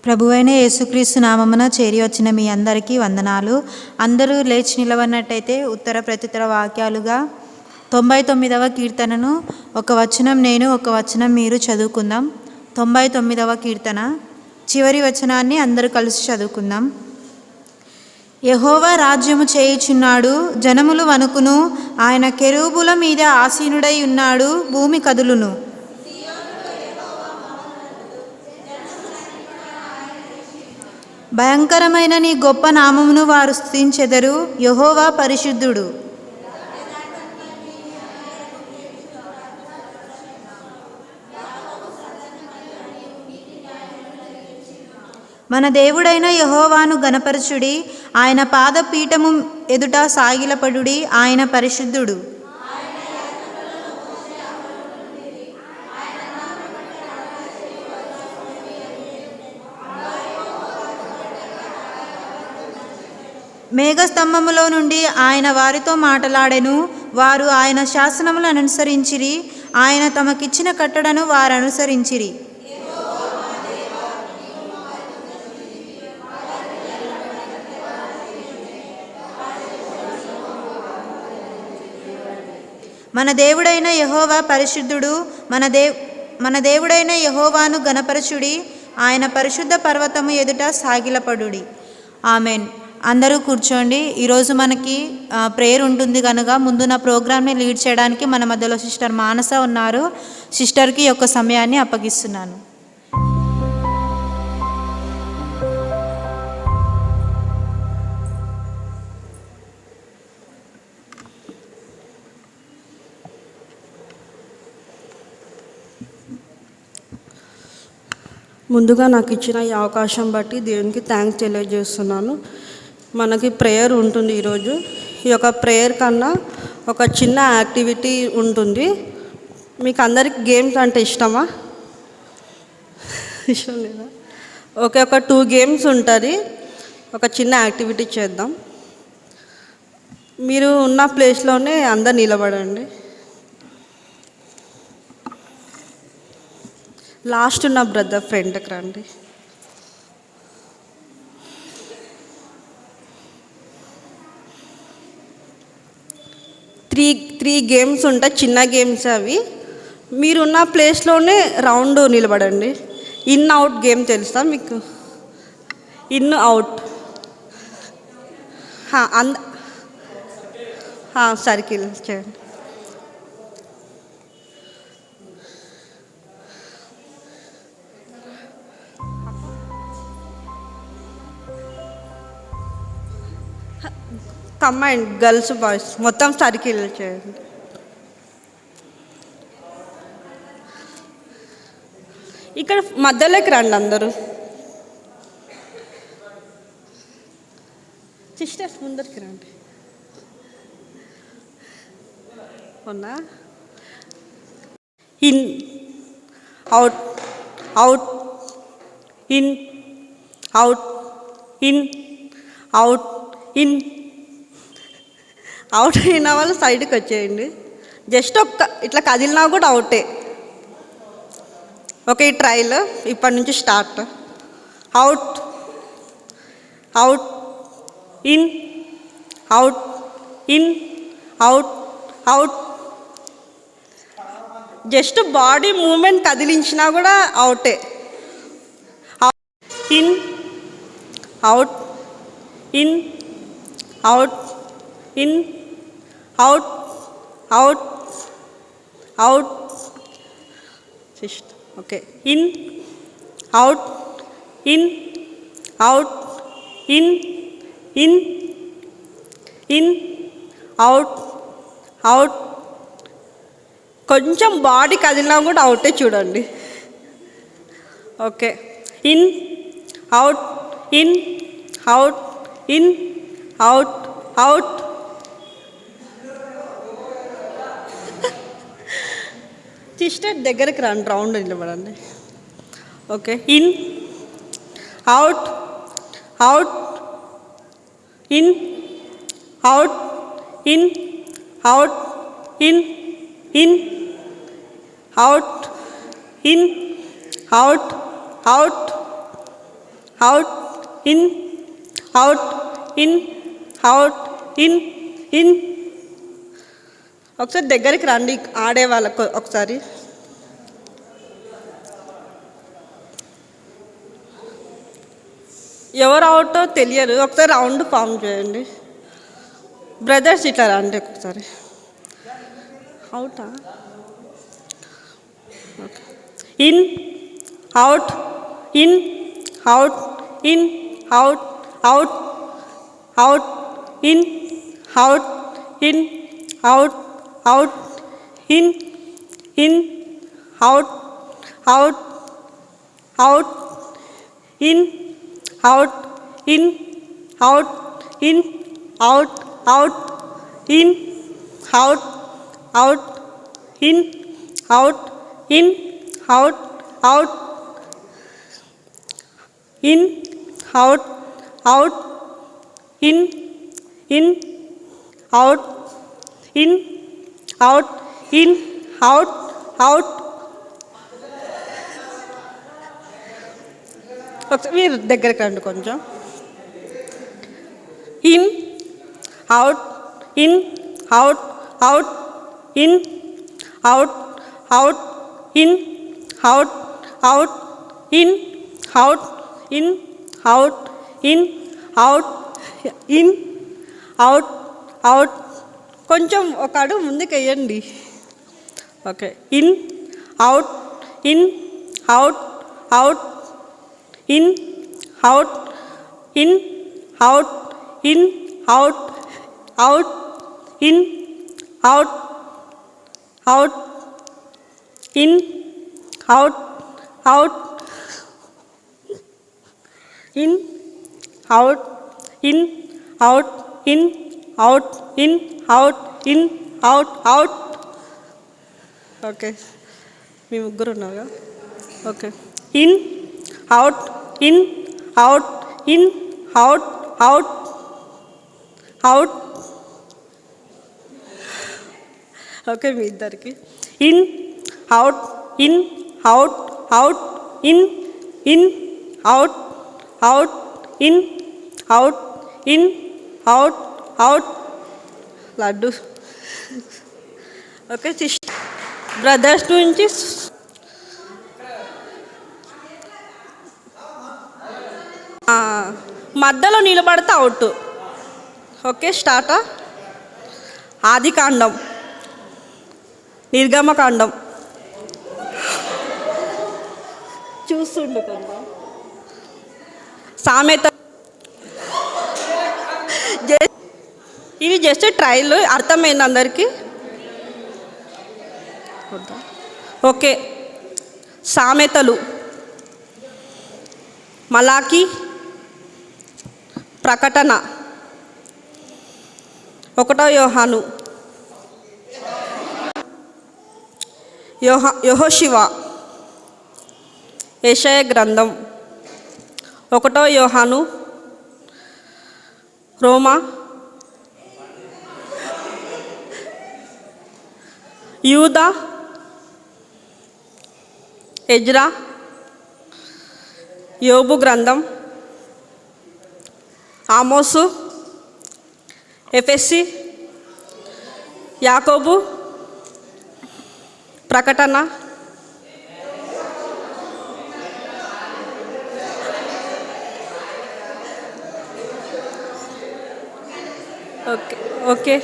ప్రభువైన యేసుక్రీస్తు నామమున చేరి వచ్చిన మీ అందరికీ వందనాలు. అందరూ లేచి నిలవన్నట్టయితే ఉత్తర ప్రత్యుత్తర వాక్యాలుగా 99వ కీర్తనను ఒక వచనం నేను ఒక వచనం మీరు చదువుకుందాం. 99వ కీర్తన చివరి వచనాన్ని అందరూ కలిసి చదువుకుందాం. యెహోవా రాజ్యము చేయుచున్నాడు, జనములు వణుకును, ఆయన కెరూబుల మీద ఆసీనుడై ఉన్నాడు, భూమి కదులును. భయంకరమైన నీ గొప్ప నామమును వారు స్తుతించెదరు, యెహోవా పరిశుద్ధుడు. మన దేవుడైన యెహోవాను గణపరచుడి, ఆయన పాదపీఠము ఎదుట సాగిలపడుడి, ఆయన పరిశుద్ధుడు. మేఘస్తంభములో నుండి ఆయన వారితో మాటలాడెను, వారు ఆయన శాసనములను అనుసరించిరి, ఆయన తమకిచ్చిన కట్టడను వారు అనుసరించిరి. మన దేవుడైన యెహోవా పరిశుద్ధుడు. మన దేవుడైన యెహోవాను గణపరచుడి, ఆయన పరిశుద్ధ పర్వతము ఎదుట సాగిలపడుడి. ఆమెన్. అందరూ కూర్చోండి. ఈరోజు మనకి ప్రేయర్ ఉంటుంది కనుక ముందు నా ప్రోగ్రామ్ని లీడ్ చేయడానికి మన మధ్యలో సిస్టర్ మానస ఉన్నారు. సిస్టర్కి యొక్క సమయాన్ని అప్పగిస్తున్నాను. ముందుగా నాకు ఇచ్చిన ఈ అవకాశం బట్టి దేవునికి థ్యాంక్స్ తెలియజేస్తున్నాను. మనకి ప్రేయర్ ఉంటుంది ఈరోజు. ఈ యొక్క ప్రేయర్ కన్నా ఒక చిన్న యాక్టివిటీ ఉంటుంది. మీకు అందరికి గేమ్స్ అంటే ఇష్టమా? ఇష్టం లేదా? ఓకే, ఒక 2 గేమ్స్ ఉంటుంది. ఒక చిన్న యాక్టివిటీ చేద్దాం. మీరు ఉన్న ప్లేస్లోనే అందరు నిలబడండి. లాస్ట్ ఉన్న బ్రదర్ ఫ్రంట్కి రండి. త్రీ గేమ్స్ ఉంటాయి, చిన్న గేమ్స్ అవి. మీరున్న ప్లేస్లోనే రౌండ్ నిలబడండి. ఇన్ అవుట్ గేమ్ తెలుసా మీకు? ఇన్ అవుట్ సర్కిల్ చేయండి. కంబైన్ గర్ల్స్ బాయ్స్ మొత్తం సర్కిల్ చేయండి. ఇక్కడ మధ్యలోకి రండి అందరూ. సిస్టర్స్ ముందరికి రండి. అవునా? In out out in out in out in. Out అయిన వాళ్ళు సైడ్కి వచ్చేయండి. జస్ట్ ఇట్లా కదిలినా కూడా అవుటే. ఓకే, ఈ ట్రైల్ ఇప్పటి నుంచి start. Out out in out in out out. Just body movement కదిలించినా కూడా అవుటే. In out in out in out out out. Okay, in out in out in in in out out. కొంచెం body కదిలినా కూడా అవుటే చూడండి. Okay, in out in out in out out. Sister దగ్గరికి రండి, రౌండ్ నిలబడండి. Okay, in out out in out in out in in out in, out, out. Out, in, out, in, out, in, in. ఒకసారి దగ్గరికి రండి ఆడే వాళ్ళకు ఒకసారి. ఎవరు అవుటో తెలియదు, ఒకసారి రౌండ్ ఫామ్ చేయండి. బ్రదర్స్ ఇట్లా రండి ఒకసారి. అవుటా? Okay. In, out, in, out, in, out, out, out, in, out, in, out, out, in, in, out, out, out, in, out, in, out, in, out, out, in, out, out, in, out, in, out, out, in, out, out, in, in, out, in, out, in, out, out. ఒకసారి మీరు దగ్గరికి రండి కొంచెం. In, out, in, out, out, in, out, out, in, out, out, in, out, in, out, in, out, in, out, out. కొంచెం ఒక అడుగు ముందుకు వేయండి. Okay. In, out, in, out, out, in, out, in, out, in, out, out, in, out, out, in, out, out, in, out, in, out, in, out, in, out, in, out, out. Okay. మీ ముగ్గురు ఉన్నారా? Okay. In, out, in, out, in, out, out, out. Okay. మీ ఇద్దరికి in, out, in, out, out, in, in, out, out, in, out, in, out, out. Laddu. Okay. Brothers నుంచి మధ్యలో నిలబడితే out. Okay. స్టార్టా? ఆదికాండం, నిర్గమకాండం. చూస్తుండు కొంచెం. సామెత. ఇది జస్ట్ ట్రయల్. అర్థమైంది అందరికీ? ఓకే. సామెతలు, మలాకి, ప్రకటన, 1 యోహాను, యెహోషువ, యెషయా గ్రంథం, 1 యోహాను, రోమా, యూదా, ఎజ్రా, యోబు గ్రంథం, ఆమోసు, ఎఫెసీ, యాకోబు, ప్రకటన, ఓకే. ఓకే.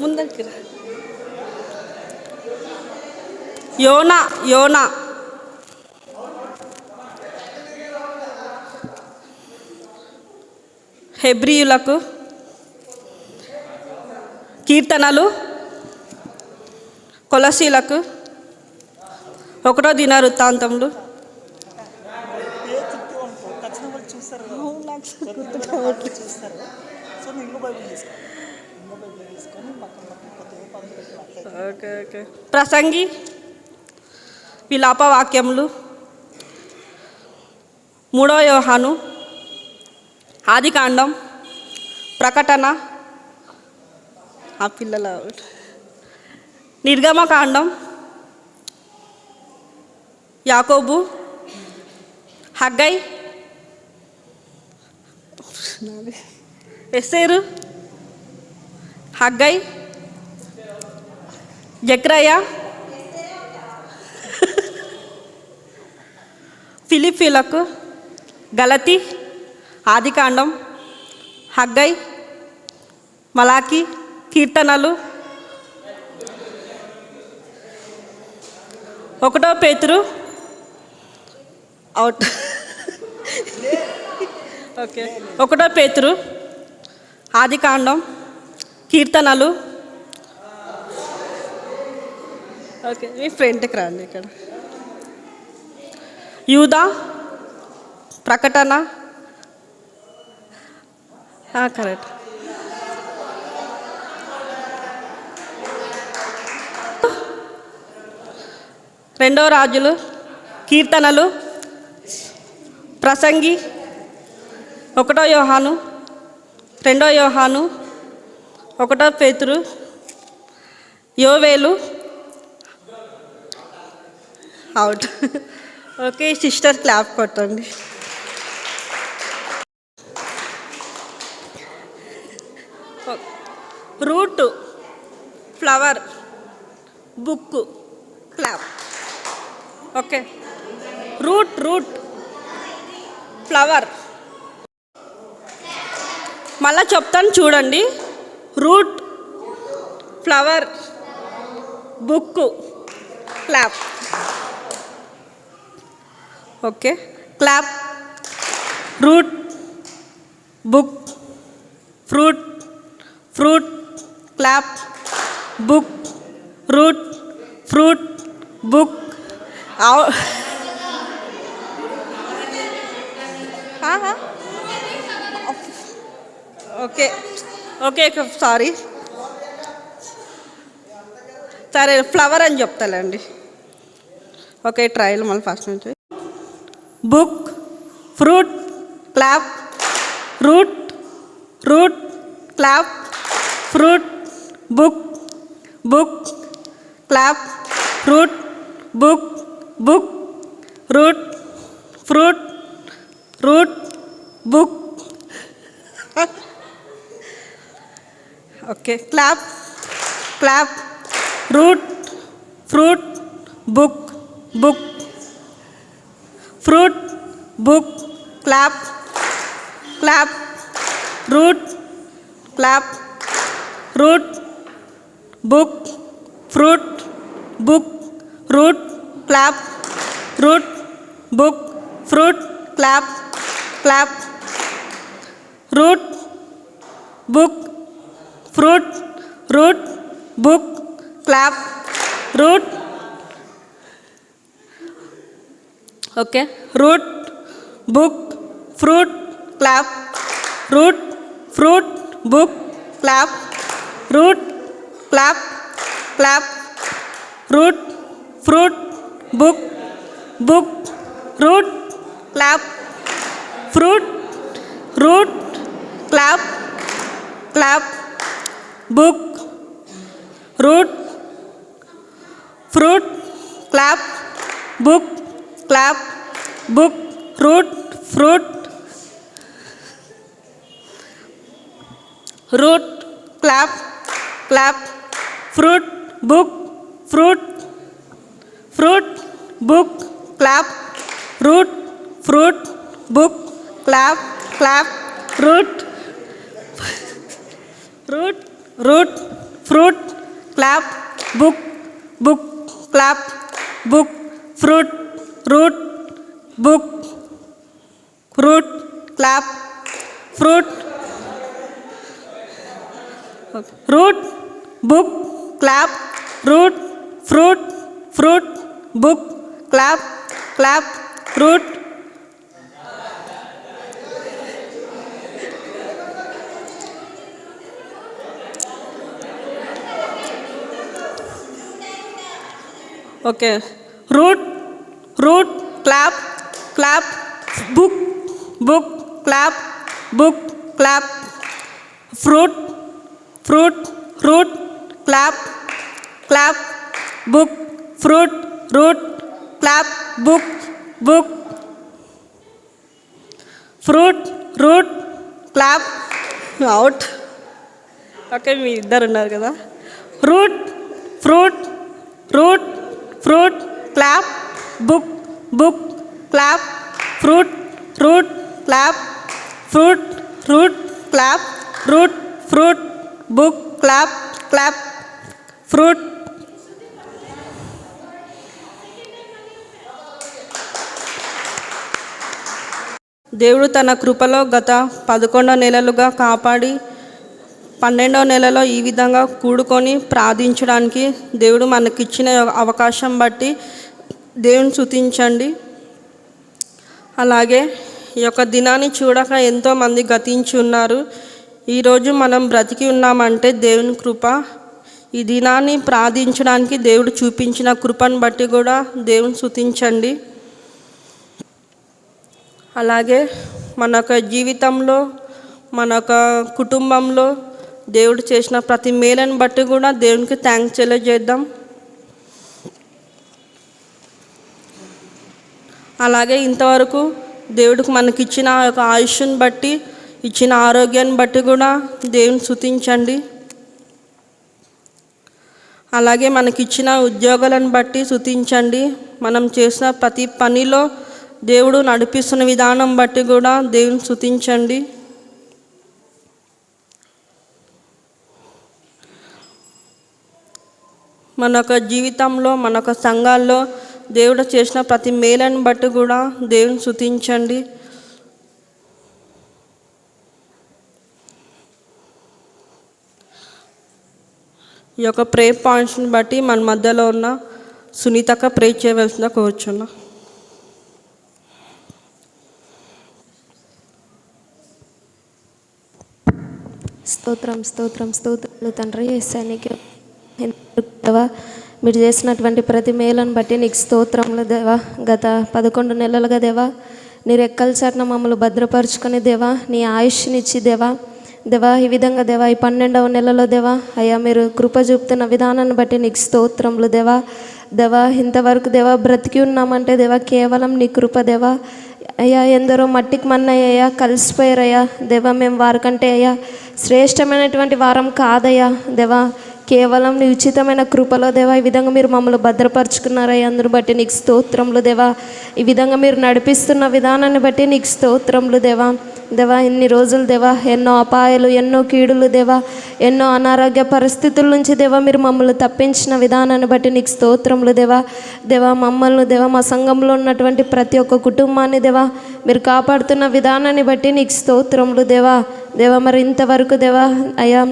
ముందరికి రా. యోనా, యోనా, హెబ్రీయులకు, కీర్తనలు, కొలసీలకు, 1 దినవృత్తాంతములు. ఓకే. ఓకే. ప్రసంగి, విలాపవాక్యములు, 3 యోహాను, ఆదికాండం, ప్రకటన, ఆ పిల్లల నిర్గమకాండం, యాకోబు, హగ్గై, ఎస్సేరు, హగ్గై, జక్రయ, ఫిలిప్పీలకు, గలతి, ఆదికాండం, హగ్గై, మలాకి, కీర్తనలు, 1 పేతురు, అవుట్ ఓకే, 1 పేతురు, ఆదికాండం, కీర్తనలు, ఓకే మీ ఫ్రెండ్కి రండి ఇక్కడ, యూదా, ప్రకటన, కరెక్ట్, రెండవ రాజులు, కీర్తనలు, ప్రసంగి, 1 యోహాను, 2 Yohanu, 1 Peturu, Yovelu, out. Okay sister clap కొట్టండి. Root, flower, book, clap. Okay root, flower, మళ్ళా చెప్తాను చూడండి. Root, flower, book, clap. Okay clap. Root, book, fruit, clap, book, root, fruit, book. Okay sorry, సరే ఫ్లవర్ అని చెప్తానండి. ఓకే ట్రయల్ మళ్ళీ ఫస్ట్ నుంచి. Book, fruit, clap, root, clap, fruit, book, clap, root, book, root, fruit, book. Okay clap, root, fruit, book, fruit, book, clap, root, book, fruit, clap, root, book, fruit, clap, root, book, fruit, book, clap, root. Okay root, book, fruit, clap, root, book, clap, root, clap, root, fruit, book, root, clap, fruit, clap, book, root, fruit, clap, book, root, clap, fruit, book, book, clap, root, book, clap, root, fruit, clap, book, clap, book, fruit, book, clap, fruit, book, clap, root, book, clap, root. Okay root, clap, book, clap, fruit, clap, book, fruit, clap, book, fruit, root, clap, out. Okay, మీ ఇద్దరు ఉన్నారు కదా. Root, fruit, root, fruit, clap, book, book, clap, fruit, root, clap, fruit, root, clap, root, fruit, book, clap, clap, fruit. దేవుడు తన కృపలో గత 11 నెలలుగా కాపాడి 12వ నెలలో ఈ విధంగా కూడుకొని ప్రార్థించడానికి దేవుడు మనకిచ్చిన అవకాశం బట్టి దేవుని స్తుతించండి. అలాగే ఈ యొక్క దినాన్ని చూడక ఎంతోమంది గతించి ఉన్నారు. ఈరోజు మనం బ్రతికి ఉన్నామంటే దేవుని కృప. ఈ దినాన్ని ప్రార్థించడానికి దేవుడు చూపించిన కృపను బట్టి కూడా దేవుని స్తుతించండి. అలాగే మన యొక్క జీవితంలో, మన యొక్క కుటుంబంలో దేవుడు చేసిన ప్రతి మేలను బట్టి కూడా దేవునికి థ్యాంక్స్ తెలియజేద్దాం. అలాగే ఇంతవరకు దేవుడికి మనకిచ్చిన యొక్క ఆయుష్ని బట్టి, ఇచ్చిన ఆరోగ్యాన్ని బట్టి కూడా దేవుని స్తుతించండి. అలాగే మనకిచ్చిన ఉద్యోగాలను బట్టి స్తుతించండి. మనం చేసిన ప్రతి పనిలో దేవుడు నడిపిస్తున్న విధానం బట్టి కూడా దేవుని స్తుతించండి. మన యొక్క జీవితంలో, మన యొక్క సంఘాల్లో దేవుడు చేసిన ప్రతి మేలను బట్టి కూడా దేవుని స్తుతించండి. ఈ యొక్క ప్రేయర్ పాయింట్స్ని బట్టి మన మధ్యలో ఉన్న సునీతక్క ప్రే చేయవలసిందిగా కోరుచున్నా. స్తోత్రం, స్తోత్రం, స్తోత్రాలు తండ్రి. యేసయ్యకి దేవా, మీరు చేసినటువంటి ప్రతి మేలను బట్టి నీకు స్తోత్రములు దేవా. గత 11 నెలలుగా దేవా నీ రెక్కల చాటున మమ్మల్ని భద్రపరుచుకొని దేవా, నీ ఆయుష్నిచ్చి దేవా, దేవా ఈ విధంగా దేవా ఈ 12వ నెలలో దేవా అయ్యా మీరు కృప చూపుతున్న విధానాన్ని బట్టి నీకు స్తోత్రములు దేవా. దేవా ఇంతవరకు దేవా బ్రతికి ఉన్నామంటే దేవా కేవలం నీ కృప దేవా. అయ్యా ఎందరో మట్టికి మన్నయ్యా కలిసిపోయారయ్యా దేవా. మేము వారికంటే అయ్యా శ్రేష్టమైనటువంటి వారం కాదయ్యా దేవా. కేవలం నీ ఉచితమైన కృపలో దేవా ఈ విధంగా మీరు మమ్మల్ని భద్రపరుచుకున్నారయ్యా. అందుని బట్టి నీకు స్తోత్రములు దేవా. ఈ విధంగా మీరు నడిపిస్తున్న విధానాన్ని బట్టి నీకు స్తోత్రములు దేవా. దేవా ఇన్ని రోజులు దేవా ఎన్నో అపాయాలు, ఎన్నో కీడులు దేవా, ఎన్నో అనారోగ్య పరిస్థితుల నుంచి దేవా మీరు మమ్మల్ని తప్పించిన విధానాన్ని బట్టి నీకు స్తోత్రములు దేవా. దేవా మమ్మల్ని దేవా మా సంఘంలో ఉన్నటువంటి ప్రతి ఒక్క కుటుంబాన్ని దేవా మీరు కాపాడుతున్న విధానాన్ని బట్టి నీకు స్తోత్రములు దేవా. దేవా మరి ఇంతవరకు దేవా అయ్యా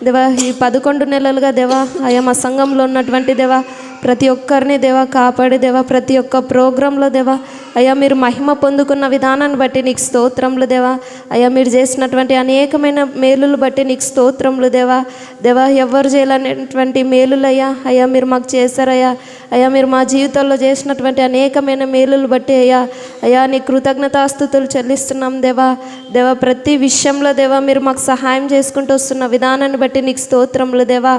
దేవా ఈ 11 నెలలుగా దేవా అయ్యా మా సంఘంలో ఉన్నటువంటి దేవా ప్రతి ఒక్కరిని దేవా కాపాడి దేవా ప్రతి ఒక్క ప్రోగ్రాంలో దేవా అయ్యా మీరు మహిమ పొందుకున్న విధానాన్ని బట్టి నీకు స్తోత్రములు దేవా. అయ్యా మీరు చేసినటువంటి అనేకమైన మేలులు బట్టి నీకు స్తోత్రములు దేవా. దేవా ఎవరు చేయలేనటువంటి మేలులయ్యా అయ్యా మీరు మాకు చేశారయ్యా. అయ్యా మీరు మా జీవితంలో చేసినటువంటి అనేకమైన మేలులు బట్టి అయ్యా అయ్యా నీ కృతజ్ఞతాస్తుతులు చెల్లిస్తున్నాం దేవా. దేవా ప్రతి విషయంలో దేవా మీరు మాకు సహాయం చేసుకుంటూ వస్తున్న విధానాన్ని బట్టి నీకు స్తోత్రములు దేవా.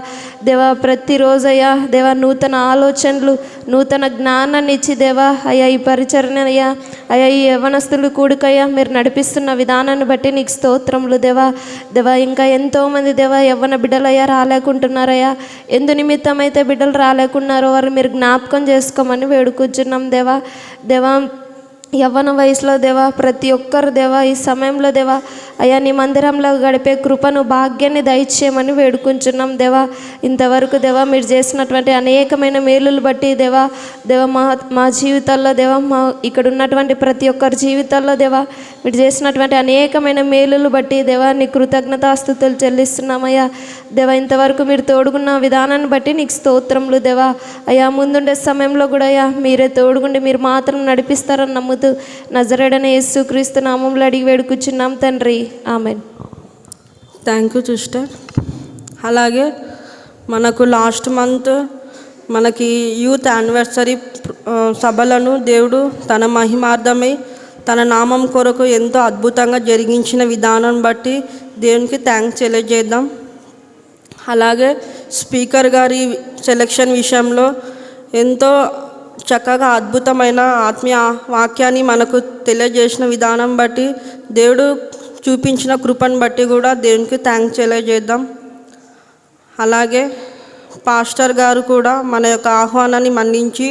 దేవా ప్రతిరోజు అయ్యా దేవా నూతన ఆలోచనలు, నూతన జ్ఞానాన్ని ఇచ్చి దేవా అయ్యా ఈ పరిచరణ అయ్యా అయ్యా ఈ యవనస్తులు కూడుకయ్యా మీరు నడిపిస్తున్న విధానాన్ని బట్టి నీకు స్తోత్రములు దేవా. దేవా ఇంకా ఎంతోమంది దేవా యవ్వన బిడ్డలయ్యా రాలేకుంటున్నారయ్యా. ఎందు నిమిత్తం అయితే బిడ్డలు రాలేకున్నారో వారు మీరు జ్ఞాపకం చేసుకోమని వేడుకుంటున్నాం దేవా. దేవా యవ్వన వయసులో దేవా ప్రతి ఒక్కరు దేవా ఈ సమయంలో దేవా అయ్యా నీ మందిరంలో గడిపే కృపను భాగ్యాన్ని దయచేయమని వేడుకుంటున్నాం దేవా. ఇంతవరకు దేవా మీరు చేసినటువంటి అనేకమైన మేలులు బట్టి దేవా దేవా మా జీవితాల్లో దేవా మా ఇక్కడ ఉన్నటువంటి ప్రతి ఒక్కరి జీవితాల్లో దేవా మీరు చేసినటువంటి అనేకమైన మేలులు బట్టి దేవా నీ కృతజ్ఞతాస్తుతులు చెల్లిస్తున్నామయ్యా. దేవా ఇంతవరకు మీరు తోడుగున్న విధానాన్ని బట్టి నీకు స్తోత్రములు దేవా. అయ్యా ముందుండే సమయంలో కూడా అయ్యా మీరే తోడుగుండి మీరు మాత్రం నడిపిస్తారని నమ్ముతూ నజరేయుడైన యేసుక్రీస్తు నామములో అడిగి వేడుకుచున్నాం తండ్రి, ఆమెన్. Thank you sister. అలాగే మనకు లాస్ట్ మంత్ మనకి యూత్ యానివర్సరీ సభలను దేవుడు తన మహిమార్థమై తన నామం కొరకు ఎంతో అద్భుతంగా జరిగించిన విధానం బట్టి దేవునికి థ్యాంక్స్ తెలియజేద్దాం. అలాగే స్పీకర్ గారి సెలక్షన్ విషయంలో ఎంతో చక్కగా అద్భుతమైన ఆత్మీయ వాక్యాన్ని మనకు తెలియజేసిన విధానం బట్టి, దేవుడు చూపించిన కృపను బట్టి కూడా దేవునికి థ్యాంక్స్ తెలియజేద్దాం. అలాగే పాస్టర్ గారు కూడా మన యొక్క ఆహ్వానాన్ని మన్నించి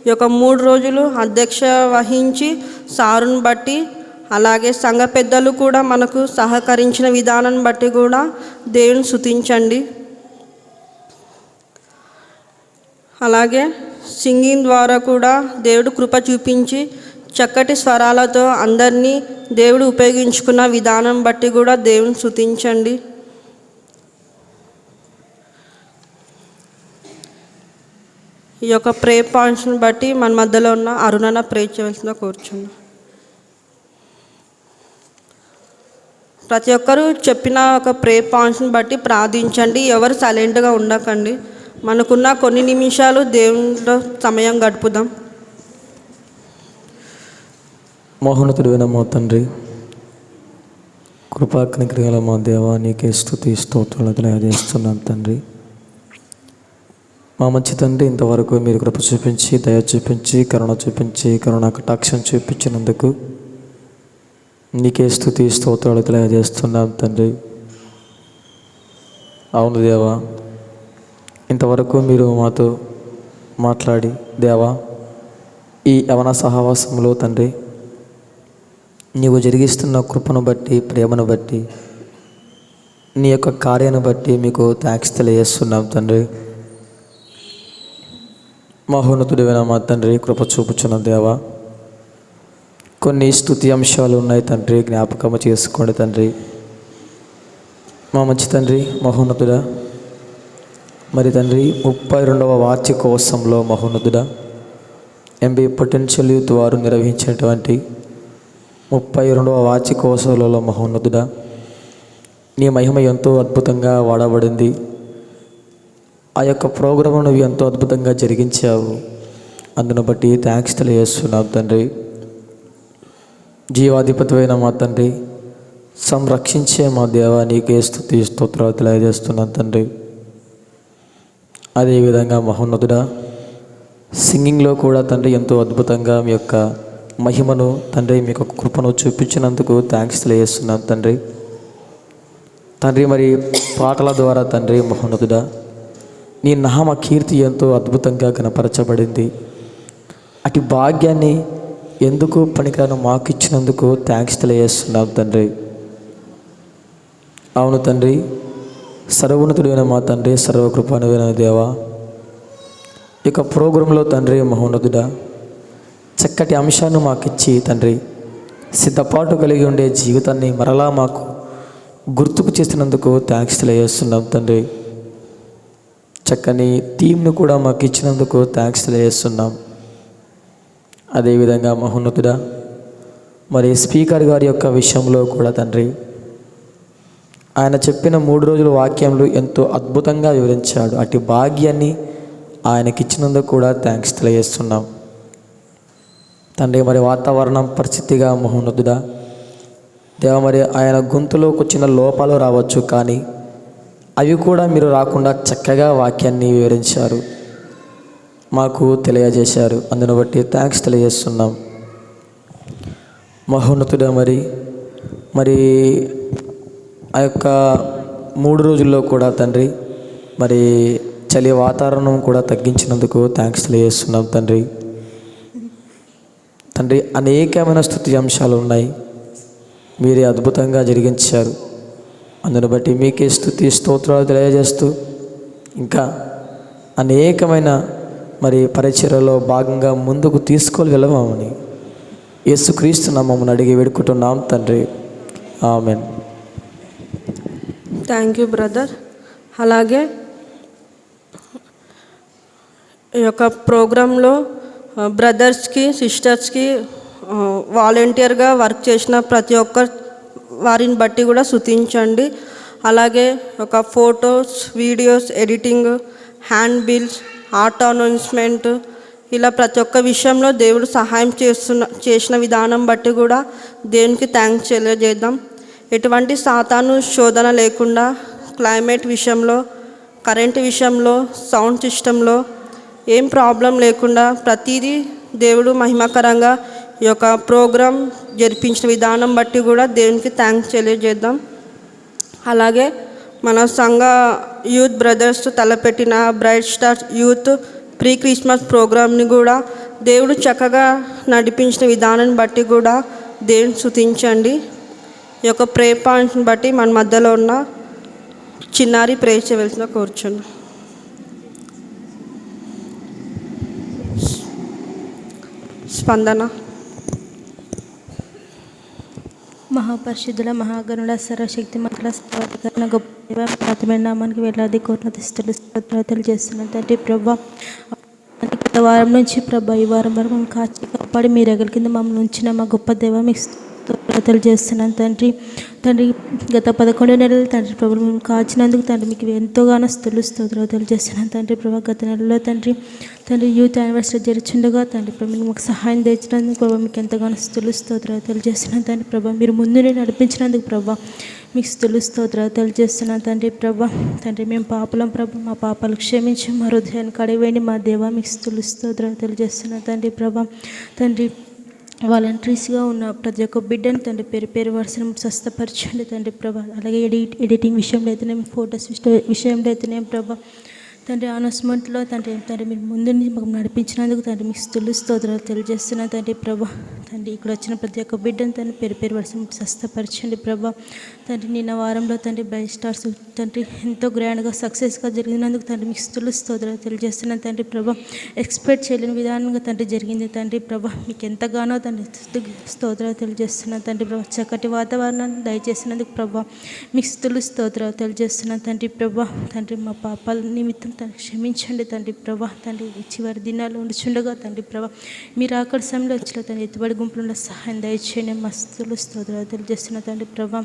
ఈ యొక్క 3 రోజులు అధ్యక్ష వహించి సారుని బట్టి, అలాగే సంఘ పెద్దలు కూడా మనకు సహకరించిన విధానాన్ని బట్టి కూడా దేవుని స్తుతించండి. అలాగే సింగింగ్ ద్వారా కూడా దేవుడు కృప చూపించి చక్కటి స్వరాలతో అందరినీ దేవుడు ఉపయోగించుకున్న విధానం బట్టి కూడా దేవుని స్తుతించండి. ఈ యొక్క ప్రే పాయింట్స్ని బట్టి మన మధ్యలో ఉన్న అరుణన ప్రే చేయవలసిన కోరుచున్నాం. ప్రతి ఒక్కరూ చెప్పిన ఒక ప్రే పాయింట్స్ని బట్టి ప్రార్థించండి. ఎవరు సైలెంట్గా ఉండకండి. మనకున్న కొన్ని నిమిషాలు దేవునిలో సమయం గడుపుదాం. మహోన్నతుడైన మా తండ్రి, కృపాకనిక్రియల మా దేవా, నీకే స్తుతి స్తోత్రాలు తెలియజేస్తున్నాను తండ్రి. మా మంచి తండ్రి, ఇంతవరకు మీరు కృప చూపించి, దయ చూపించి, కరుణ చూపించి, కరుణా కటాక్షం చూపించినందుకు నీకే స్తుతి స్తోత్రాలు తెలియజేస్తున్నాం తండ్రి. అవును దేవా, ఇంతవరకు మీరు మాతో మాట్లాడి దేవా, ఈ యవన సహవాసంలో తండ్రి నీవు జరిగిస్తున్న కృపను బట్టి, ప్రేమను బట్టి, నీ యొక్క కార్యాన్ని బట్టి మీకు థ్యాంక్స్ తెలియజేస్తున్నాం తండ్రి. మహోన్నతుడైన మా తండ్రి, కృప చూపుచున్న దేవా, కొన్ని స్తుతి అంశాలు ఉన్నాయి తండ్రి, జ్ఞాపకము చేసుకోండి తండ్రి. మా మంచి తండ్రి, మహోన్నతుడా, మరి తండ్రి 32వ వార్షికోత్సవంలో మహోన్నతుడా, ఎంబీ పొటెన్షియల్ యూత్ వారు నిర్వహించినటువంటి 32వ వార్షికోత్సవాలలో మహోన్నతుడా, నీ మహిమ ఎంతో అద్భుతంగా వాడబడింది. ఆ యొక్క ప్రోగ్రామ్ నువ్వు ఎంతో అద్భుతంగా జరిగించావు. అందును బట్టి థ్యాంక్స్ తెలియజేస్తున్నాం తండ్రి. జీవాధిపతివైన మా తండ్రి, సంరక్షించే మా దేవా, నీకే స్తుతి స్తోత్రాలు తెలియజేస్తున్నాను తండ్రి. అదేవిధంగా మహోన్నతుడా, సింగింగ్లో కూడా తండ్రి ఎంతో అద్భుతంగా మీ యొక్క మహిమను తండ్రి, మీ యొక్క కృపను చూపించినందుకు థ్యాంక్స్ తెలియజేస్తున్నాను తండ్రి. తండ్రి, మరి పాటల ద్వారా తండ్రి మహోన్నతుడా, నీ నామ కీర్తి ఎంతో అద్భుతంగా కనపరచబడింది. అటు భాగ్యాన్ని ఎందుకు పనికిరాను మాకు ఇచ్చినందుకు థ్యాంక్స్ తెలియజేస్తున్నాం తండ్రి. అవును తండ్రి, సర్వోన్నతుడైన మా తండ్రి, సర్వకృపానువైన దేవా, ఈ యొక్క ప్రోగ్రాంలో తండ్రి మహోన్నతుడా చక్కటి అంశాన్ని మాకు ఇచ్చి తండ్రి, సిద్ధపాటు కలిగి ఉండే జీవితాన్ని మరలా మాకు గుర్తుకు చేసినందుకు థ్యాంక్స్ తెలియజేస్తున్నాం తండ్రి. చక్కని థీమ్ను కూడా మాకు ఇచ్చినందుకు థ్యాంక్స్ తెలియజేస్తున్నాం. అదేవిధంగా మహోన్నతుడా, మరి స్పీకర్ గారి యొక్క విషయంలో కూడా తండ్రి, ఆయన చెప్పిన 3 రోజుల వాక్యంలో ఎంతో అద్భుతంగా వివరించాడు. అటు భాగ్యాన్ని ఆయనకిచ్చినందుకు కూడా థ్యాంక్స్ తెలియజేస్తున్నాం తండ్రి. మరి వాతావరణం పరిస్థితిగా మహోన్నతుడా దేవ, మరి ఆయన గొంతులోకి వచ్చిన లోపాలు రావచ్చు, కానీ అవి కూడా మీరు రాకుండా చక్కగా వాక్యాన్ని వివరించారు, మాకు తెలియజేశారు. అందును బట్టి థ్యాంక్స్ తెలియజేస్తున్నాం మహోన్నతుడా. మరి ఆ యొక్క 3 రోజుల్లో కూడా తండ్రి, మరి చలి వాతావరణం కూడా తగ్గించినందుకు థ్యాంక్స్ తెలియజేస్తున్నాం తండ్రి. తండ్రి, అనేకమైన స్తుతి అంశాలు ఉన్నాయి, మీరే అద్భుతంగా జరిగించారు. అందును బట్టి మీకే స్తుతి స్తోత్రాలు తెలియజేస్తూ ఇంకా అనేకమైన మరి పరిచర్యలో భాగంగా ముందుకు తీసుకొని వెళ్ళమని యేసుక్రీస్తు నామమున అడిగి వేడుకుంటున్నాం తండ్రి. ఆమెన్. Thank you brother. అలాగే ఈ యొక్క ప్రోగ్రాంలో బ్రదర్స్కి, సిస్టర్స్కి వాలంటీర్గా వర్క్ చేసిన ప్రతి ఒక్క వారిని బట్టి కూడా స్తుతించండి. అలాగే ఒక photos, videos editing, hand bills, art announcement, ఇలా ప్రతి ఒక్క విషయంలో దేవుడు సహాయం చేసిన విధానం బట్టి కూడా దేవునికి థ్యాంక్స్ తెలియజేద్దాం. ఎటువంటి సాతాను శోధన లేకుండా క్లైమేట్ విషయంలో, కరెంటు విషయంలో, సౌండ్ సిస్టంలో ఏం ప్రాబ్లం లేకుండా ప్రతిదీ దేవుడు మహిమకరంగా ఈ యొక్క ప్రోగ్రాం జరిపించిన విధానం బట్టి కూడా దేవునికి థ్యాంక్స్ తెలియజేద్దాం. అలాగే మన సంఘ యూత్ బ్రదర్స్ తలపెట్టిన bright star youth pre Christmas ప్రోగ్రామ్ని కూడా దేవుడు చక్కగా నడిపించిన విధానాన్ని బట్టి కూడా దేవుని స్తుతించండి. ఈ యొక్క ప్రే పాయింట్ని బట్టి మన మధ్యలో ఉన్న చిన్నారి ప్రే చేయవలసిన కోరుచున్నాను. స్పందన. మహాపరిశుద్ధుల మహాగణుల సర్వశక్తిమంతుల సర్వాధికారణ గొప్ప దేవ మాత్రమే నామానికి వేలాది కోట్ల స్తోత్రాలు చేస్తున్నాను తండ్రి ప్రభా. గత వారం నుంచి ప్రభా ఈ వారం వరకు మమ్మల్ని కాచి కాపాడి మీ రెగల కింద మమ్మల్ని ఉంచిన మా గొప్ప దేవ మీకు స్తోత్రాలు చేస్తున్నాను తండ్రి. గత 11 నెలలు తండ్రి ప్రభు మేము కాచినందుకు తండ్రి మీకు ఎంతోగానో స్తోత్రాలు చేస్తున్నాను తండ్రి ప్రభా. గత నెలలో తండ్రి యూత్ యానివర్సరీ జరుగుతుండగా తండ్రి ప్రభు మీరు మాకు సహాయం తెచ్చినందుకు ప్రభావ మీకు ఎంతగానో స్తోత్రాలు చేస్తున్నాను తండ్రి ప్రభా. మీరు ముందునే నడిపించినందుకు ప్రభా మీకు స్తోత్రాలు చేస్తున్నాను తండ్రి ప్రభా. మేము పాపలం ప్రభు, మా పాపాలు క్షమించి మా హృదయాన్ని కడివేయండి మా దేవా మీకు స్తోత్రాలు చేస్తున్నాను తండ్రి ప్రభా. వాలంటీర్స్గా ఉన్న ప్రతి ఒక్క బిడ్డను తండ్రి పేరు వరుసను స్వస్థపరచండి తండ్రి ప్రభా. అలాగే ఎడిటింగ్ విషయంలో అయితేనే, ఫోటోస్ విషయంలో అయితేనే ప్రభా అనౌన్స్మెంట్లో తండ్రి మీరు ముందు మాకు నడిపించినందుకు తండ్రి మీకు స్తోత్రాలు తెలియజేస్తున్నాను తండ్రి ప్రభా. ఇక్కడ వచ్చిన ప్రతి ఒక్క బిడ్డను తండ్రి పేరు వరుసను స్వస్థపరచండి ప్రభా. నిన్న వారంలో తండ్రి బ్రైట్ స్టార్స్ తండ్రి ఎంతో గ్రాండ్గా సక్సెస్గా జరిగినందుకు తండ్రి మీకు స్తోత్రాలు తెలియజేస్తున్నాను తండ్రి ప్రభా. ఎక్స్పెక్ట్ చేయలేని విధానంగా తండ్రి జరిగింది తండ్రి ప్రభా. మీకు ఎంతగానో తండ్రి స్తోత్రాలు తెలియజేస్తున్నాను తండ్రి ప్రభా. చక్కటి వాతావరణాన్ని దయచేసినందుకు ప్రభా మీకు స్తోత్రాలు తెలియజేస్తున్నాను తండ్రి ప్రభా. మా పాపాల నిమిత్తం క్షమించండి తండ్రి ప్రభా. చివరి దినాల్లో ఉండుచుండగా తండ్రి ప్రభా మీరు అక్కడ సమయంలో వచ్చిన తండ్రి ఎత్తుబడి గుంపులో సహాయం దయచేయండి. స్తోత్రాలు తెలియజేస్తున్న తండ్రి ప్రభా.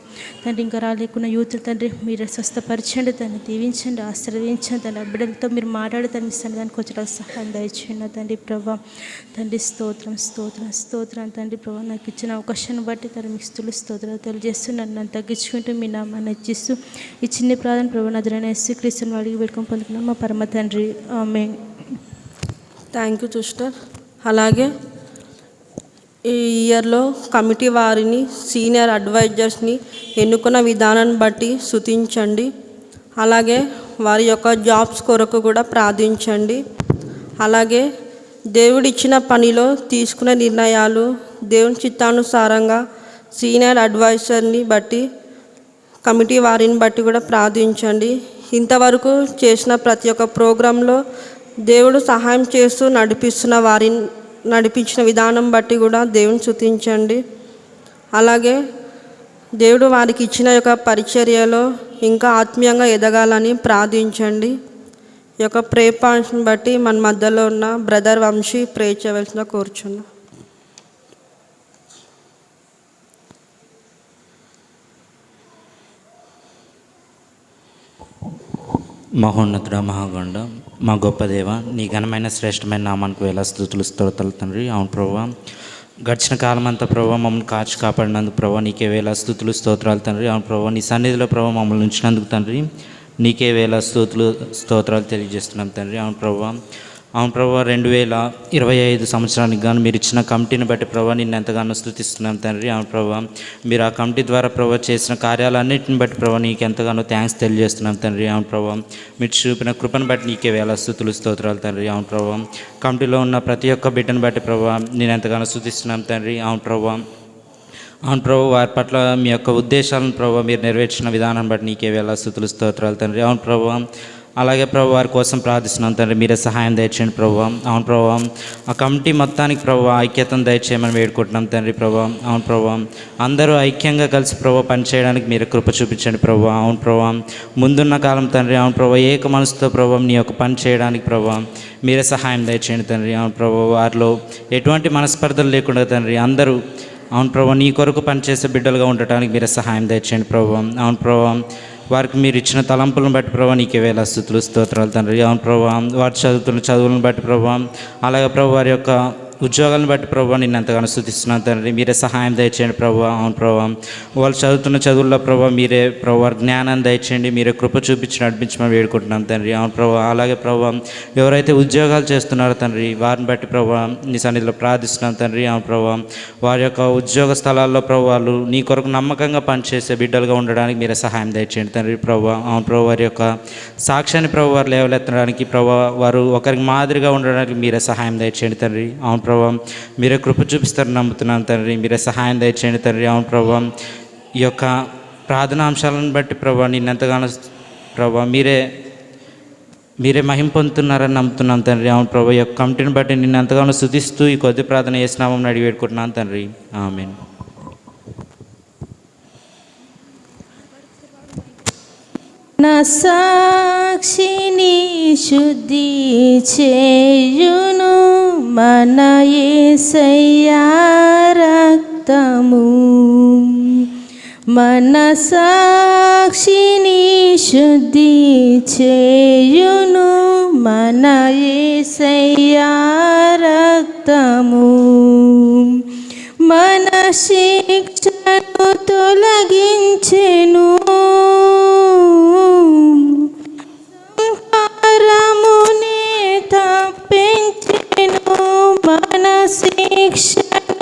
ఇంకా రాలేకున్న యూత్ తండ్రి మీరు స్వస్థపరచండి తండ్రి, దీవించండి, ఆశీర్వదించండి తండ్రి. ఆ బిడ్డలతో మీరు మాట్లాడి తండ్రి సన్నిధానికి వచ్చేలా సహాయం దయచేయండి తండ్రి ప్రభా. స్తోత్రం తండ్రి ప్రభా. నాకు ఇచ్చిన అవకాశాన్ని బట్టి తండ్రి మీకు స్తోత్రాలు తెలియజేస్తున్నాను. నన్ను తగ్గించుకుంటూ మీ నామాన్ని ఇచ్చిస్తూ ఈ చిన్న ప్రార్థన ప్రభా నజరైన యేసుక్రీస్తుని అడిగి పెట్టుకొని పొందుకున్నాం మా పరమ తండ్రి. ఆమేన్. Thank you sister. అలాగే ఈ ఇయర్లో కమిటీ వారిని, సీనియర్ అడ్వైజర్స్ని ఎన్నుకున్న విధానాన్ని బట్టి స్తుతించండి. అలాగే వారి యొక్క జాబ్స్ కొరకు కూడా ప్రార్థించండి. అలాగే దేవుడిచ్చిన పనిలో తీసుకునే నిర్ణయాలు దేవుని చిత్తానుసారంగా సీనియర్ అడ్వైజర్ని బట్టి, కమిటీ వారిని బట్టి కూడా ప్రార్థించండి. ఇంతవరకు చేసిన ప్రతి ఒక్క ప్రోగ్రాంలో దేవుడు సహాయం చేస్తూ నడిపించిన విధానం బట్టి కూడా దేవుని స్తుతించండి. అలాగే దేవుడు వారికి ఇచ్చిన యొక్క పరిచర్యలో ఇంకా ఆత్మీయంగా ఎదగాలని ప్రార్థించండి. ఈ యొక్క ప్రే పాయింట్స్ని బట్టి మన మధ్యలో ఉన్న బ్రదర్ వంశీ ప్రే చేయవలసిన కోరుచున్నా. మహోన్నతుడ, మహాగొండ, మా గొప్ప దేవ, నీ ఘనమైన శ్రేష్టమైన నామానికి వేల స్తుతులు తండ్రి. అవును ప్రభా, గడిచిన కాలం అంతా ప్రభావ మమ్మల్ని కాచి కాపాడినందుకు ప్రభావ నీకే వేల స్తుతులు స్తోత్రాలు తండ్రి. అవును ప్రభావ, నీ సన్నిధిలో ప్రభావ మమ్మల్ని ఉంచినందుకు తండ్రి నీకే వేల స్తోత్రాలు తెలియజేస్తున్నాం తండ్రి. అవును ప్రభావ 2025 సంవత్సరానికి గాను మీరు ఇచ్చిన కమిటీని బట్టి ప్రభావ నిన్ను ఎంతగానో స్తుతిస్తున్నాం తండ్రి. అవును ప్రభావ, మీరు ఆ కమిటీ ద్వారా ప్రభావ చేసిన కార్యాలన్నింటిని బట్టి ప్రభావ నీకు ఎంతగానో థ్యాంక్స్ తెలియజేస్తున్నాం తండ్రి. అవును ప్రభావ, మీరు చూపిన కృపను బట్టి నీకే వేల స్తుతులు స్తోత్రాలు తండ్రి. అవును ప్రభావ, కమిటీలో ఉన్న ప్రతి ఒక్క బిడ్డను బట్టి ప్రభావ నేను ఎంతగానో స్తుతిస్తున్నాం తండ్రి. అవును ప్రభావ, వారి పట్ల మీ యొక్క ఉద్దేశాలను ప్రభావ మీరు నెరవేర్చిన విధానం బట్టి నీకే వేల స్తుతులు స్తోత్రాలు తండ్రి. అవును ప్రభావ, అలాగే ప్రభు వారి కోసం ప్రార్థిస్తున్నాం తండ్రి, మీరే సహాయం దయచేయండి ప్రభు. అవును ప్రభు, ఆ కమిటీ మొత్తానికి ప్రభు ఐక్యతను దయచేయమని వేడుకుంటున్నాం తండ్రి ప్రభు. అవును ప్రభు, అందరూ ఐక్యంగా కలిసి ప్రభు పనిచేయడానికి మీరు కృప చూపించండి ప్రభు. అవును ప్రభు, ముందున్న కాలం తండ్రి. అవును ప్రభు, ఏక మనసుతో ప్రభు నీ యొక్క పని చేయడానికి ప్రభు మీరే సహాయం దయచేయండి తండ్రి. అవును ప్రభు, వారిలో ఎటువంటి మనస్పర్ధలు లేకుండా తండ్రి అందరూ అవును ప్రభు నీ కొరకు పనిచేసే బిడ్డలుగా ఉండటానికి మీరే సహాయం దయచేయండి ప్రభు. అవును ప్రభు, వారికి మీరు ఇచ్చిన తలంపులను బట్టి ప్రభావ నీకే వేల స్తుతులు స్తోత్రాలు తండ్రి. అవును ప్రభావ, వారు చదువుతున్న చదువులను బట్టి ప్రభావ, అలాగే ప్రభు వారి యొక్క ఉద్యోగాలను బట్టి ప్రభావ నిన్ను ఎంతగానో స్తుతిస్తున్నాను తండ్రి. మీరే సహాయం దయచేయండి ప్రభావ. అవును ప్రభావ, వాళ్ళు చదువుతున్న చదువుల్లో ప్రభావ మీరే ప్రభావ జ్ఞానాన్ని దయచేయండి, మీరే కృప చూపించి నడిపించమని వేడుకుంటున్నాను తండ్రి. అవును ప్రభావ, అలాగే ప్రభావ ఎవరైతే ఉద్యోగాలు చేస్తున్నారో తండ్రి వారిని బట్టి ప్రభావ నీ సన్నిధిలో ప్రార్థిస్తున్నాను తండ్రి. అవును ప్రభావ, వారి యొక్క ఉద్యోగ స్థలాల్లో ప్రభావ వాళ్ళు నీ కొరకు నమ్మకంగా పనిచేసే బిడ్డలుగా ఉండడానికి మీరే సహాయం దయచేయండి తండ్రి ప్రభావ. అవును ప్రభావ, వారి యొక్క సాక్ష్యాన్ని ప్రభావ వారు లేవలెత్తడానికి ప్రభావ వారు ఒకరికి మాదిరిగా ఉండడానికి మీరే సహాయం దయచేయండి తండ్రి. అవును ప్రభావ, మీరే కృప చూపిస్తారని నమ్ముతున్నాను తండ్రి. మీరే సహాయం దయచేయండి తండ్రి. అవును ప్రభావ, ఈ యొక్క ప్రార్థనా అంశాలను బట్టి ప్రభావ నిన్నెంతగానో ప్రభావ మీరే మహిమ పొందుతున్నారని నమ్ముతున్నాను తండ్రి. అవును ప్రభావ, ఈ యొక్క కమిటీని బట్టి నిన్ను ఎంతగానో స్తుతిస్తూ ఈ కొద్ది ప్రార్థన చేసినామని అడిగి పెట్టుకుంటున్నాను తండ్రి. ఆమేన్. నా సాక్షిని శుద్ధి చేయును మన యేసయ్యా రక్తము. మన సాక్షిని శుద్ధి చేయును మన యేసయ్యా రక్తము. మన శిక్షను తొలగించెను, సంహారమునే తప్పించెను. మన శిక్షను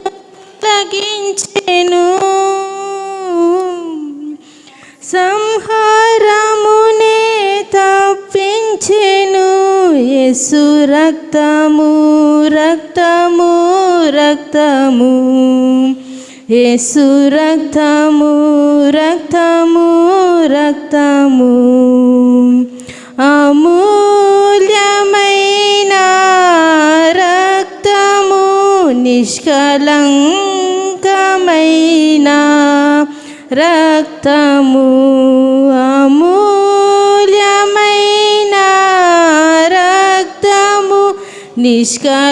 తొలగించెను, సంహారమునే తప్పించెను. యేసు రక్తము రక్తము రక్తము, యేసు రక్తము రక్తము రక్తము. అమూల్యమైన రక్తము, నిష్కలంకమైన రక్తము. అమూల్యమైన రక్తము, నిష్కలంకమైన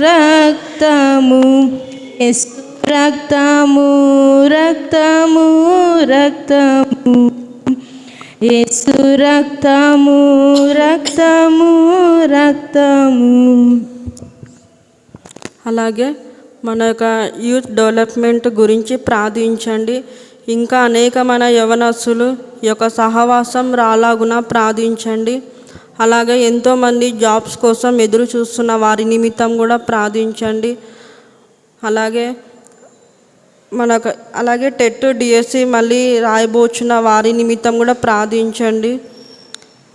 రక్తము. యేసు రక్తము రక్తము రక్తము, యేసు రక్తము రక్తము రక్తము. అలాగే మన యొక్క యూత్ డెవలప్మెంట్ గురించి ప్రార్థించండి. ఇంకా అనేకమైన యవనస్తులు ఈ యొక్క సహవాసం రాలాగున ప్రార్థించండి. అలాగే ఎంతోమంది జాబ్స్ కోసం ఎదురు చూస్తున్న వారి నిమిత్తం కూడా ప్రార్థించండి. అలాగే టెట్ డిఎస్సి మళ్ళీ రాయబోచున్న వారి నిమిత్తం కూడా ప్రార్థించండి.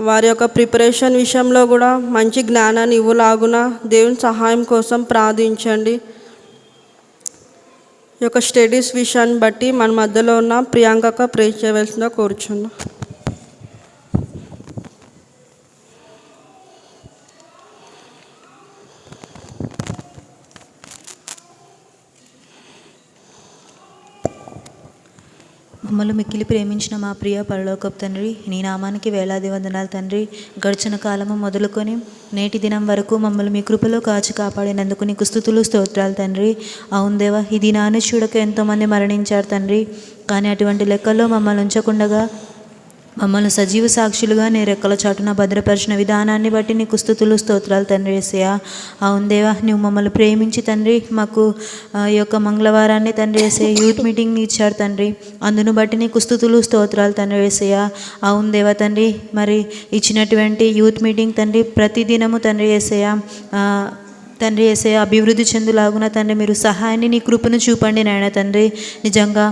వారి యొక్క ప్రిపరేషన్ విషయంలో కూడా మంచి జ్ఞానాన్ని ఇవ్వలాగున దేవుని సహాయం కోసం ప్రార్థించండి. ఈ యొక్క స్టడీస్ విషయాన్ని బట్టి మన మధ్యలో ఉన్న ప్రియాంకక ప్రే చేయవలసిందిగా కోరుచున్నా. మమ్మల్ని మిక్కిలి ప్రేమించిన మా ప్రియ పరలోకపు తండ్రి, నీ నామానికి వేలాది వందనాలు తండ్రి. గడిచిన కాలము మొదలుకొని నేటి దినం వరకు మమ్మల్ని మీ కృపలో కాచి కాపాడినందుకు నీకు స్తుతులు స్తోత్రాలు తండ్రి. అవును దేవా, ఈ దినాన్ని చూడక ఎంతోమంది మరణించారు తండ్రి. కానీ అటువంటి లెక్కల్లో మమ్మల్ని ఉంచకుండగా మమ్మల్ని సజీవ సాక్షులుగా నీ రెక్కల చాటున భద్రపరిచిన విధానాన్ని బట్టి నీకు స్తుతులు స్తోత్రాలు తండ్రి యేసయ్యా. అవును దేవా, నువ్వు మమ్మల్ని ప్రేమించి తండ్రి మాకు ఈ యొక్క మంగళవారాన్ని తండ్రి యేసయ్య యూత్ మీటింగ్ని ఇచ్చారు తండ్రి. అందును బట్టి నీకు స్తుతులు స్తోత్రాలు తండ్రి యేసయ్యా. అవును దేవా తండ్రి, మరి ఇచ్చినటువంటి యూత్ మీటింగ్ తండ్రి ప్రతిదినము తండ్రి యేసయ్య తండ్రి యేసయ్య అభివృద్ధి చెందులాగున తండ్రి మీరు సహాయాన్ని నీ కృపను చూపండి నాయన తండ్రి. నిజంగా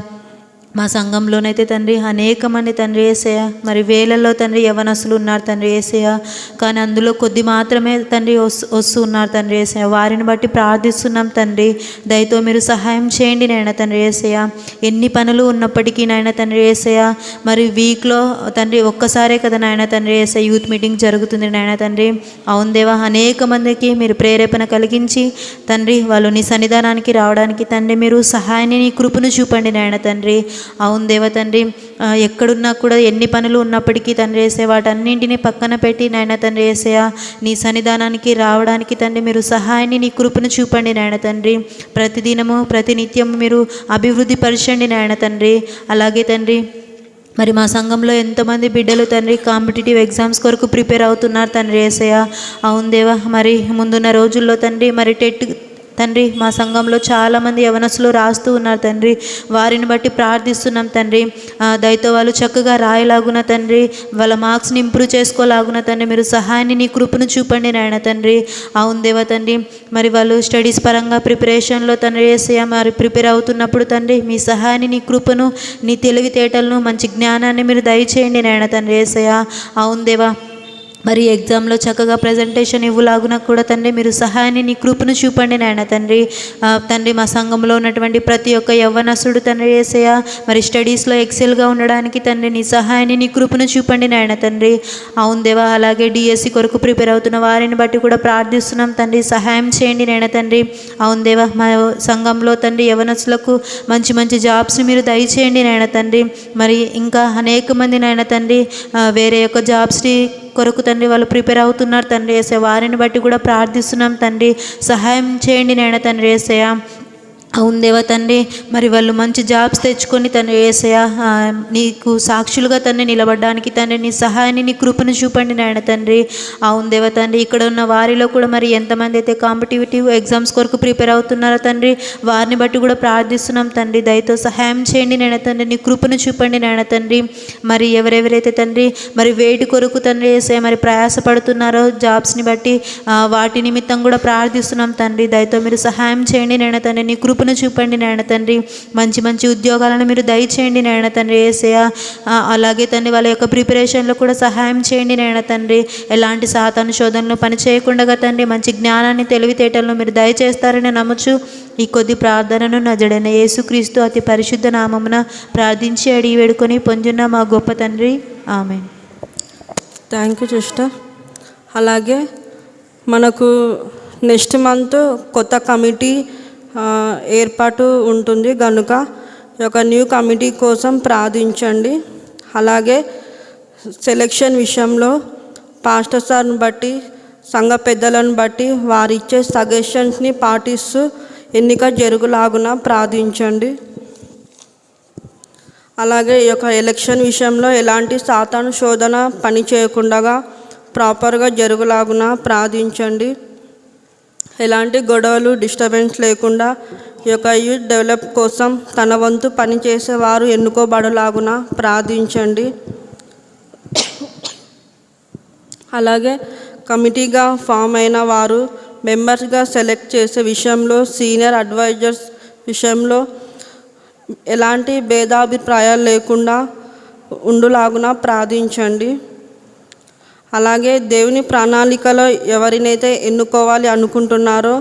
మా సంఘంలోనైతే తండ్రి అనేక మంది తండ్రి యేసయ్య మరి వేలల్లో తండ్రి యవనస్తులు ఉన్నారు తండ్రి యేసయ్య. కానీ అందులో కొద్ది మాత్రమే తండ్రి వస్తూ ఉన్నారు తండ్రి యేసయ్య. వారిని బట్టి ప్రార్థిస్తున్నాం తండ్రి, దయతో మీరు సహాయం చేయండి నాయన తండ్రి యేసయ్య. ఎన్ని పనులు ఉన్నప్పటికీ నాయన తండ్రి యేసయ్య మరి వీక్లో తండ్రి ఒక్కసారే కదా నాయన తండ్రి యేసయ్య యూత్ మీటింగ్ జరుగుతుంది నాయన తండ్రి. అవును దేవా, అనేక మందికి మీరు ప్రేరేపణ కలిగించి తండ్రి వాళ్ళు నీ సన్నిధానానికి రావడానికి తండ్రి మీరు సహాయాన్ని నీ కృపను చూపండి నాయన తండ్రి. అవును దేవ తండ్రి, ఎక్కడున్నా కూడా ఎన్ని పనులు ఉన్నప్పటికీ తండ్రి యేసయ్య వాటన్నింటినీ పక్కన పెట్టి నాయన తండ్రి యేసయ్య నీ సన్నిధానానికి రావడానికి తండ్రి మీరు సహాయాన్ని నీ కృపను చూపండి నాయన తండ్రి. ప్రతిదినము ప్రతినిత్యము మీరు అభివృద్ధి పరచండి నాయన తండ్రి. అలాగే తండ్రి మరి మా సంఘంలో ఎంతోమంది బిడ్డలు తండ్రి కాంపిటేటివ్ ఎగ్జామ్స్ కొరకు ప్రిపేర్ అవుతున్నారు తండ్రి యేసయ్య. అవును దేవా, మరి ముందున్న రోజుల్లో తండ్రి మరి టెట్ తండ్రి మా సంఘంలో చాలామంది యవనస్తులు రాస్తూ ఉన్నారు తండ్రి. వారిని బట్టి ప్రార్థిస్తున్నాం తండ్రి. దయతో వాళ్ళు చక్కగా రాయలాగున తండ్రి, వాళ్ళ మార్క్స్ని ఇంప్రూవ్ చేసుకోలాగున తండ్రి మీరు సహాయాన్ని నీ కృపను చూపండి నాయన తండ్రి. అవును దేవా తండ్రి, మరి వాళ్ళు స్టడీస్ పరంగా ప్రిపరేషన్లో తండ్రి యేసయ్య మరి ప్రిపేర్ అవుతున్నప్పుడు తండ్రి మీ సహాయాన్ని, నీ కృపను, నీ తెలివితేటలను, మంచి జ్ఞానాన్ని మీరు దయచేయండి నాయన తండ్రి యేసయ్య. అవును దేవా, మరి ఎగ్జామ్లో చక్కగా ప్రజెంటేషన్ ఇవ్వలాగున కూడా తండ్రి మీరు సహాయాన్ని, నీ కృపను చూపండి నాయన తండ్రి. తండ్రి మా సంఘంలో ఉన్నటువంటి ప్రతి ఒక్క యవ్వనస్తుడు తండ్రి యేసయ్య మరి స్టడీస్లో ఎక్సెల్గా ఉండడానికి తండ్రి నీ సహాయాన్ని, నీ కృపను చూపండి నాయన తండ్రి. అవును దేవా, అలాగే డిఎస్సి కొరకు ప్రిపేర్ అవుతున్న వారిని బట్టి కూడా ప్రార్థిస్తున్నాం తండ్రి, సహాయం చేయండి నాయన తండ్రి. అవును దేవా, మా సంఘంలో తండ్రి యవ్వనస్తులకు మంచి మంచి జాబ్స్ని మీరు దయచేయండి నాయన తండ్రి. మరి ఇంకా అనేక మంది నాయన తండ్రి వేరే యొక్క జాబ్స్ని కొరకు తండ్రి వాళ్ళు ప్రిపేర్ అవుతున్నారు తండ్రి యేసయ్య. వారిని బట్టి కూడా ప్రార్థిస్తున్నాం తండ్రి, సహాయం చేయండి నాయన తండ్రి యేసయ్య. అవును దేవా తండ్రి, మరి వాళ్ళు మంచి జాబ్స్ తెచ్చుకొని తండ్రి యేసయ్య నీకు సాక్షులుగా తండ్రి నిలబడడానికి తండ్రి నీ సహాయాన్ని, నీ కృపను చూపండి నాయన తండ్రి. అవును దేవా తండ్రి, ఇక్కడ ఉన్న వారిలో కూడా మరి ఎంతమంది అయితే కాంపిటేటివ్ ఎగ్జామ్స్ కొరకు ప్రిపేర్ అవుతున్నారో తండ్రి వారిని బట్టి కూడా ప్రార్థిస్తున్నాం తండ్రి. దయతో సహాయం చేయండి నాయన తండ్రి, నీ కృపను చూపండి నాయన తండ్రి. మరి ఎవరెవరైతే తండ్రి మరి వేటి కొరకు తండ్రి యేసయ్య మరి ప్రయాసపడుతున్నారో జాబ్స్ని బట్టి వాటి నిమిత్తం కూడా ప్రార్థిస్తున్నాం తండ్రి. దయతో మీరు సహాయం చేయండి నాయన తండ్రి, నీ కృపను చూపండి నాయన తండ్రి. మంచి మంచి ఉద్యోగాలను మీరు దయచేయండి నాయన తండ్రి యేసయ్య. అలాగే తండ్రి వాళ్ళ యొక్క ప్రిపరేషన్లో కూడా సహాయం చేయండి నాయన తండ్రి. ఎలాంటి సాతాను శోధనలు పని చేయకుండా తండ్రి మంచి జ్ఞానాన్ని, తెలివితేటలను మీరు దయచేస్తారని నమ్ముచు ఈ కొద్ది ప్రార్థనను నజడైన యేసుక్రీస్తు అతి పరిశుద్ధ నామమున ప్రార్థించి అడిగి వేడుకొని పొందున్న మా గొప్ప తండ్రి, ఆమేన్. Thank you sister. అలాగే మనకు నెక్స్ట్ మంత్ కొత్త కమిటీ ఏర్పాటు ఉంటుంది కనుక ఈ యొక్క న్యూ కమిటీ కోసం ప్రార్థించండి. అలాగే సెలెక్షన్ విషయంలో పాస్టర్ సార్ని బట్టి, సంఘ పెద్దలను బట్టి వారిచ్చే సజెషన్స్ని పాటిస్తూ ఎన్నిక జరుగులాగున ప్రార్థించండి. అలాగే ఈ యొక్క ఎలక్షన్ విషయంలో ఎలాంటి సాతాను శోధన పని చేయకుండా ప్రాపర్గా జరుగులాగున ప్రార్థించండి. ఎలాంటి గొడవలు, డిస్టర్బెన్స్ లేకుండా ఈ యొక్క యూత్ డెవలప్ కోసం తన వంతు పనిచేసేవారు ఎన్నుకోబడలాగున ప్రార్థించండి. అలాగే కమిటీగా ఫామ్ అయిన వారు మెంబర్స్గా సెలెక్ట్ చేసే విషయంలో, సీనియర్ అడ్వైజర్స్ విషయంలో ఎలాంటి భేదాభిప్రాయాలు లేకుండా ఉండులాగున ప్రార్థించండి. అలాగే దేవుని ప్రణాళికలో ఎవరినైతే ఎన్నుకోవాలి అనుకుంటున్నారో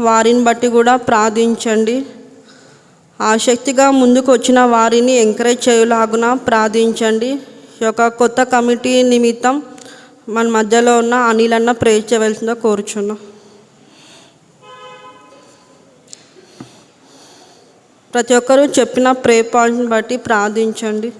వారిని బట్టి కూడా ప్రార్థించండి. ఆసక్తిగా ముందుకు వచ్చిన వారిని ఎంకరేజ్ చేయలాగున ప్రార్థించండి. ఈ యొక్క కొత్త కమిటీ నిమిత్తం మన మధ్యలో ఉన్న అనిల్ అన్న ప్రే చేయవలసిందిగా కోరుచున్నాం. ప్రతి ఒక్కరూ చెప్పిన ప్రే పాయింట్ని బట్టి ప్రార్థించండి.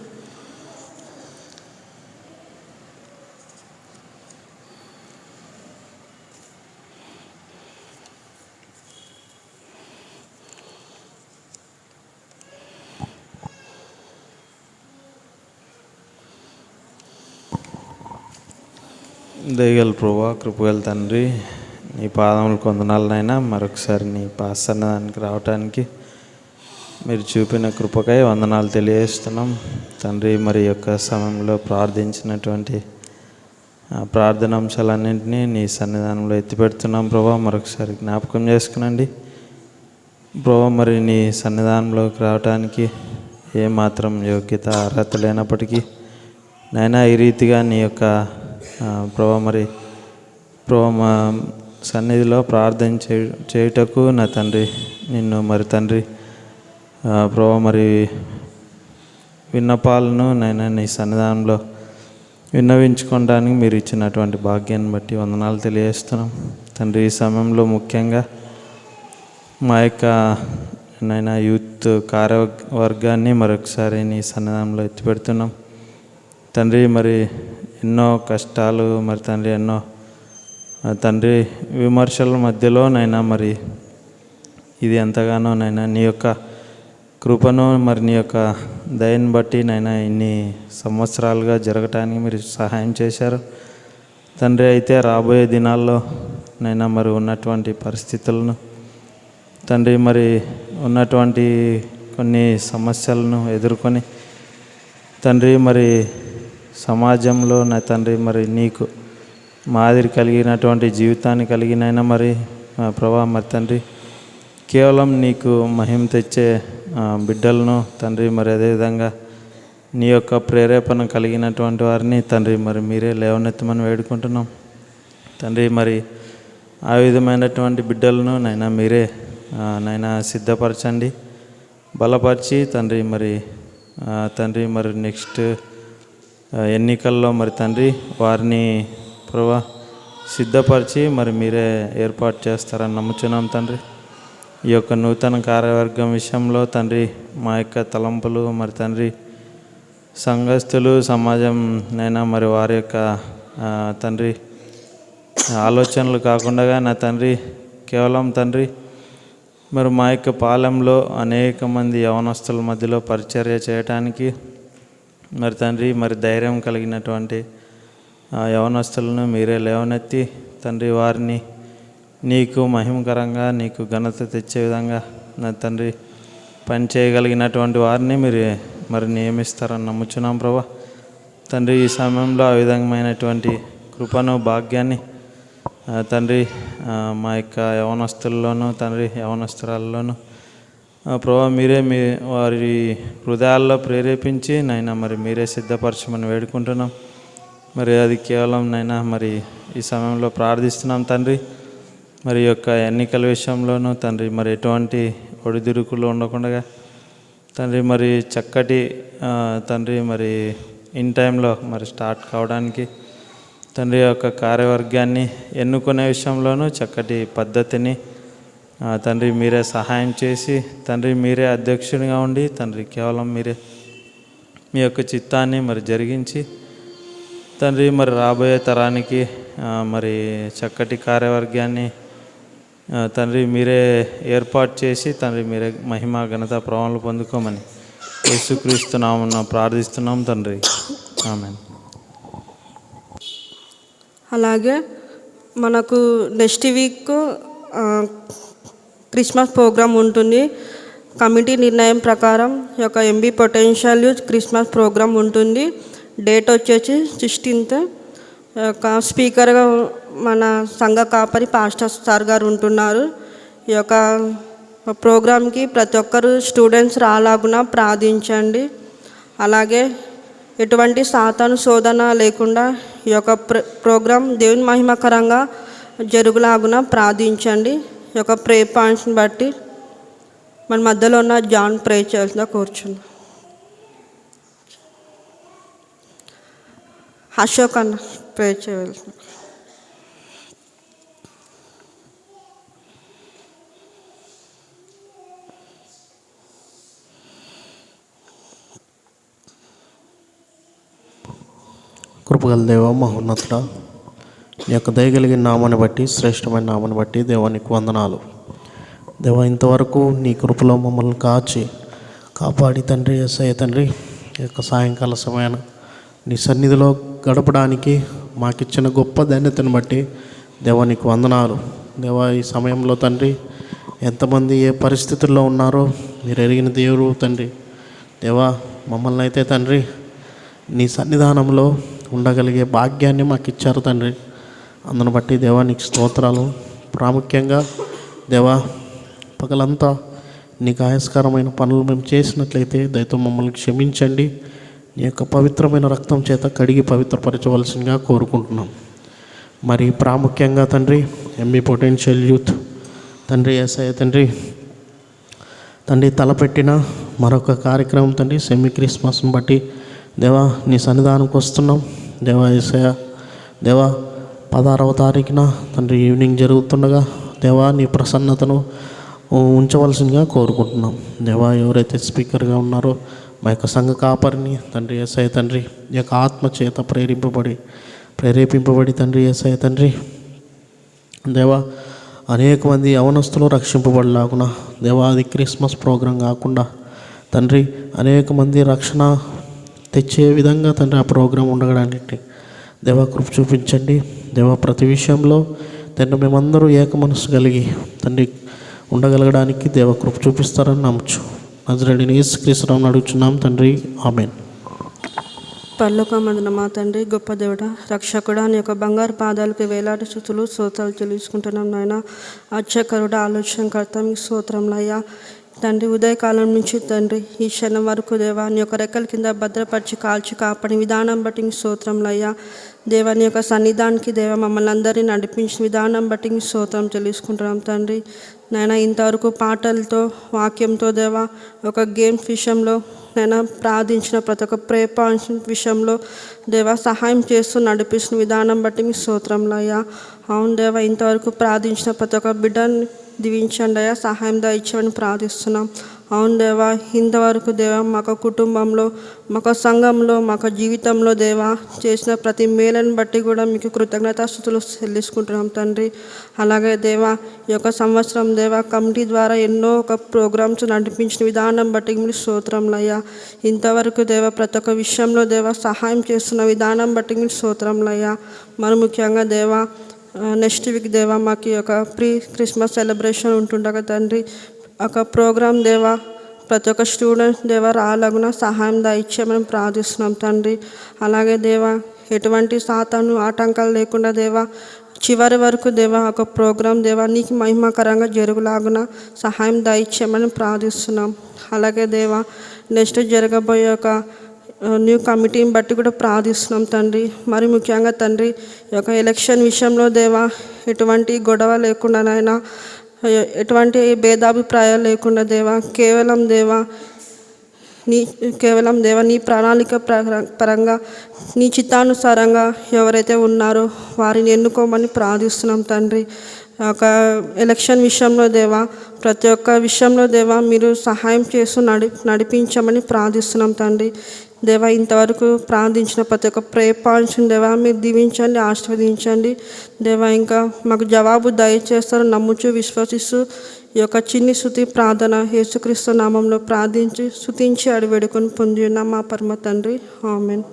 దయగల ప్రభువా, కృపగల తండ్రి, నీ పాదములు కొందనాలనైనా మరొకసారి నీ సన్నిధానానికి రావటానికి మీరు చూపిన కృపకై వందనాలు తెలియజేస్తున్నాం తండ్రి. మరి యొక్క సమయంలో ప్రార్థించినటువంటి ప్రార్థన అంశాలన్నింటినీ నీ సన్నిధానంలో ఎత్తిపెడుతున్నాం ప్రభా. మరొకసారి జ్ఞాపకం చేసుకునండి ప్రభా. మరి నీ సన్నిధానంలోకి రావడానికి ఏమాత్రం యోగ్యత, అర్హత లేనప్పటికీ నైనా ఈ రీతిగా నీ యొక్క ప్రభా మరి ప్రభా మా సన్నిధిలో ప్రార్థన చేయుటకు నా తండ్రి నిన్ను మరి తండ్రి ప్రభా మరి విన్నపాలను నైనా నీ సన్నిధానంలో విన్నవించుకోవడానికి మీరు ఇచ్చినటువంటి భాగ్యాన్ని బట్టి వందనాలు తెలియజేస్తున్నాం తండ్రి. ఈ సమయంలో ముఖ్యంగా మా యొక్క నైనా యూత్ కార్యవర్గాన్ని మరొకసారి నీ సన్నిధానంలో ఎత్తిపెడుతున్నాం తండ్రి. మరి ఎన్నో కష్టాలు మరి తండ్రి, ఎన్నో తండ్రి విమర్శల మధ్యలో నైనా మరి ఇది ఎంతగానో నైనా నీ యొక్క కృపను మరి నీ యొక్క దయని బట్టి నైనా ఇన్ని సంవత్సరాలుగా జరగటానికి మీరు సహాయం చేశారు తండ్రి. అయితే రాబోయే దినాల్లో నైనా మరి ఉన్నటువంటి పరిస్థితులను తండ్రి, మరి ఉన్నటువంటి కొన్ని సమస్యలను ఎదుర్కొని తండ్రి, మరి సమాజంలో నా తండ్రి మరి నీకు మాదిరి కలిగినటువంటి జీవితాన్ని కలిగినైనా మరి ప్రభా మరి తండ్రి కేవలం నీకు మహిమ తెచ్చే బిడ్డలను తండ్రి, మరి అదేవిధంగా నీ యొక్క ప్రేరేపణ కలిగినటువంటి వారిని తండ్రి మరి మీరే లేవనెత్తమని వేడుకుంటున్నాం తండ్రి. మరి ఆ విధమైనటువంటి బిడ్డలను నైనా మీరే నైనా సిద్ధపరచండి, బలపరిచి తండ్రి, మరి తండ్రి మరి నెక్స్ట్ ఎన్నికల్లో మరి తండ్రి వారిని ప్రభా సిద్ధపరిచి మరి మీరే ఏర్పాటు చేస్తారని నమ్ముచున్నాం తండ్రి. ఈ యొక్క నూతన కార్యవర్గం విషయంలో తండ్రి మా యొక్క తలంపులు మరి తండ్రి సంఘస్థులు సమాజం నైనా మరి వారి యొక్క తండ్రి ఆలోచనలు కాకుండా నా తండ్రి కేవలం తండ్రి మరి మా యొక్క పాలెంలో అనేక మంది యవనస్తుల మధ్యలో పరిచర్య చేయటానికి మరి తండ్రి మరి ధైర్యం కలిగినటువంటి యవనస్తులను మీరే లేవనెత్తి తండ్రి వారిని నీకు మహిమకరంగా నీకు ఘనత తెచ్చే విధంగా నా తండ్రి పని చేయగలిగినటువంటి వారిని మీరు మరి నియమిస్తారని నమ్ముచున్నాం ప్రభా తండ్రి. ఈ సమయంలో ఆ విధమైనటువంటి కృపను భాగ్యాన్ని తండ్రి మా యొక్క యవనస్తుల్లోనూ తండ్రి యవనస్తురాల్లోనూ ప్రభా మీరే మీ వారి హృదయాల్లో ప్రేరేపించి నైనా మరి మీరే సిద్ధపరచమని వేడుకుంటున్నాం. మరి అది కేవలం నైనా మరి ఈ సమయంలో ప్రార్థిస్తున్నాం తండ్రి. మరి యొక్క ఎన్నికల విషయంలోనూ తండ్రి మరి ఎటువంటి ఒడిదుడుకులు ఉండకుండా తండ్రి మరి చక్కటి తండ్రి మరి ఇన్ టైంలో మరి స్టార్ట్ కావడానికి తండ్రి యొక్క కార్యవర్గాన్ని ఎన్నుకునే విషయంలోనూ చక్కటి పద్ధతిని తండ్రి మీరే సహాయం చేసి తండ్రి మీరే అధ్యక్షునిగా ఉండి తండ్రి కేవలం మీరే మీ యొక్క చిత్తాన్ని మరి జరిగించి తండ్రి మరి రాబోయే తరానికి మరి చక్కటి కార్యవర్గాన్ని తండ్రి మీరే ఏర్పాటు చేసి తండ్రి మీరే మహిమ ఘనత ప్రభావాలు పొందుకోమని యేసుక్రీస్తు నామమున ప్రార్థిస్తున్నాం తండ్రి, ఆమేన్. అలాగే మనకు నెక్స్ట్ వీక్ క్రిస్మస్ ప్రోగ్రామ్ ఉంటుంది. కమిటీ నిర్ణయం ప్రకారం ఈ యొక్క MB potential youth Christmas programme ఉంటుంది. డేట్ వచ్చేసి 16th. స్పీకర్గా మన సంఘ కాపరి పాస్టర్ సార్ గారు ఉంటున్నారు. ఈ యొక్క ప్రోగ్రాంకి ప్రతి ఒక్కరు స్టూడెంట్స్ రాలాగున ప్రార్థించండి. అలాగే ఎటువంటి సాతాను శోధన లేకుండా ఈ యొక్క ప్రోగ్రాం దేవుని మహిమకరంగా జరుగులాగున ప్రార్థించండి. ఈ యొక్క ప్రే పాయింట్స్ని బట్టి మన మధ్యలో ఉన్న జాన్ ప్రే చేయాల్సిందిగా కోరుచున్నాం. అశోక్ అన్న ప్రే చేయవలసిన. కృపగల దేవ మహోన్నతుడా, నీ యొక్క దయగలిగిన నామాన్ని బట్టి శ్రేష్టమైన నామాన్ని బట్టి దేవానికి వందనాలు. దేవ ఇంతవరకు నీ కృపలో మమ్మల్ని కాపాడి తండ్రి యేసయ్య తండ్రి ఈ యొక్క సాయంకాల సమయాన నీ సన్నిధిలో గడపడానికి మాకిచ్చిన గొప్ప ధన్యతను బట్టి దేవానికి వందనాలు. దేవా ఈ సమయంలో తండ్రి ఎంతమంది ఏ పరిస్థితుల్లో ఉన్నారో మీరు ఎరిగిన దేవుడు తండ్రి. దేవా మమ్మల్ని అయితే తండ్రి నీ సన్నిధానంలో ఉండగలిగే భాగ్యాన్ని మాకు ఇచ్చారు తండ్రి. అందును బట్టి దేవా నీకు స్తోత్రాలు. ప్రాముఖ్యంగా దేవా పగలంతా నీకు ఆయాస్కరమైన పనులు మేము చేసినట్లయితే దయతో మమ్మల్ని క్షమించండి. నీ యొక్క పవిత్రమైన రక్తం చేత కడిగి పవిత్రపరచవలసిందిగా కోరుకుంటున్నాం. మరి ప్రాముఖ్యంగా తండ్రి ఎంబీ పొటెన్షియల్ యూత్ తండ్రి యేసయ్య తండ్రి తలపెట్టిన మరొక కార్యక్రమం తండ్రి సెమీ క్రిస్మస్ని బట్టి దేవా నీ సన్నిధానంకి వస్తున్నాం. దేవా యేసయ్య దేవా 16వ తారీఖున తండ్రి ఈవినింగ్ జరుగుతుండగా దేవా నీ ప్రసన్నతను ఉంచవలసిందిగా కోరుకుంటున్నాం. దేవా ఎవరైతే స్పీకర్గా ఉన్నారో మా యొక్క సంఘ కాపరిని తండ్రి యేసయ్య తండ్రి ఈ యొక్క ఆత్మ చేత ప్రేరేపింపబడి తండ్రి యేసయ్య తండ్రి దేవా అనేక మంది యవనస్తులు రక్షింపబడలాగున దేవా అది క్రిస్మస్ ప్రోగ్రాం కాకుండా తండ్రి అనేక మంది రక్షణ తెచ్చే విధంగా తండ్రి ఆ ప్రోగ్రాం ఉండడానికి దేవా కృప చూపించండి. దేవా ప్రతి విషయంలో తండ్రి మేమందరూ ఏక మనసు కలిగి తండ్రి ఉండగలగడానికి దేవ కృప చూపిస్తారని నమ్మచ్చు. నజరేయుడైన యేసుక్రీస్తు నామమున అడుగుచున్నాం తండ్రి, ఆమేన్. పరలోకమందున మా తండ్రి, గొప్ప దేవుడా, రక్షకుడా, నీ యొక్క బంగారు పాదాలకు వేలాది స్తుతులు స్తోత్రాలు చెల్లించుకుంటున్నాం నాయన. ఆశ్చర్యకరుడా, ఆలోచనకర్త, మీకు స్తోత్రంలయ్యా. తండ్రి, ఉదయకాలం నుంచి తండ్రి ఈ క్షణం వరకు దేవా నీ యొక్క రెక్కల కింద భద్రపరిచి కాల్చి కాపాడిన విధానం బట్టి మీకు స్తోత్రంలయ్యా. దేవా నీ యొక్క సన్నిధానికి దేవా మమ్మల్ని అందరినీ నడిపించిన విధానం బట్టి మీకు స్తోత్రం చెల్లించుకుంటున్నాం తండ్రి. నాయన ఇంతవరకు పాటలతో వాక్యంతో దేవా ఒక గేమ్స్ విషయంలో నేను ప్రార్థించిన ప్రతి ఒక్క ప్రేయర్ పాయింట్స్ విషయంలో దేవా సహాయం చేస్తూ నడిపిస్తున్న విధానం బట్టి మీకు స్తోత్రంలయ్యా. అవును దేవా, ఇంతవరకు ప్రార్థించిన ప్రతి ఒక్క బిడ్డని దీవించండి అయ్యా, సహాయం దయచేయమని ప్రార్థిస్తున్నాం. అవును దేవా, ఇంతవరకు దేవా మాకు కుటుంబంలో, మాకు సంఘంలో, మాకు జీవితంలో దేవా చేసిన ప్రతి మేలను బట్టి కూడా మీకు కృతజ్ఞతాస్తుతులు చెల్లించుకుంటున్నాం తండ్రి. అలాగే దేవా ఈ యొక్క సంవత్సరం దేవా కమిటీ ద్వారా ఎన్నో ఒక ప్రోగ్రామ్స్ నడిపించిన విధానం బట్టి మీకు స్తోత్రంలయ్యా. ఇంతవరకు దేవా ప్రతి ఒక్క విషయంలో దేవా సహాయం చేస్తున్న విధానం బట్టి మీకు స్తోత్రంలయ్యా. మరి ముఖ్యంగా దేవా నెక్స్ట్ వీక్ దేవా మాకు ఈ యొక్క ప్రీ క్రిస్మస్ సెలబ్రేషన్ ఉంటుండగా తండ్రి ఒక ప్రోగ్రాం దేవా ప్రతి ఒక్క స్టూడెంట్ దేవా రాలగున సహాయం దయచేయమని ప్రార్థిస్తున్నాం తండ్రి. అలాగే దేవా ఎటువంటి సాతాను ఆటంకాలు లేకుండా దేవా చివరి వరకు దేవా ఒక ప్రోగ్రాం దేవా నీకు మహిమకరంగా జరుగులాగున సహాయం దయచేయమని ప్రార్థిస్తున్నాం. అలాగే దేవా నెక్స్ట్ జరగబోయే ఒక న్యూ కమిటీని బట్టి కూడా ప్రార్థిస్తున్నాం తండ్రి. మరి ముఖ్యంగా తండ్రి ఈ యొక్క ఎలక్షన్ విషయంలో దేవా ఎటువంటి గొడవ లేకుండా నాయనా, ఎటువంటి భేదాభిప్రాయాలు లేకుండా దేవా కేవలం దేవా నీ ప్రణాళిక పరంగా నీ చిత్తానుసారంగా ఎవరైతే ఉన్నారో వారిని ఎన్నుకోమని ప్రార్థిస్తున్నాం తండ్రి. ఒక ఎలక్షన్ విషయంలో దేవా ప్రతి ఒక్క విషయంలో దేవా మీరు సహాయం చేస్తూ నడిపించమని ప్రార్థిస్తున్నాం తండ్రి. దేవా ఇంతవరకు ప్రార్థించిన ప్రతి ఒక్క ప్రేయర్ పాయింట్స్ దేవా మీరు దీవించండి, ఆశీర్వదించండి దేవా. ఇంకా మాకు జవాబు దయచేస్తారు నమ్ముచు విశ్వసిస్తూ ఈ యొక్క చిన్ని స్తుతి ప్రార్థన యేసుక్రీస్తు నామంలో ప్రార్థించి స్తుతించి అడివేడుకొని పొంది ఉన్నాం మా పరమ తండ్రి, ఆమేన్.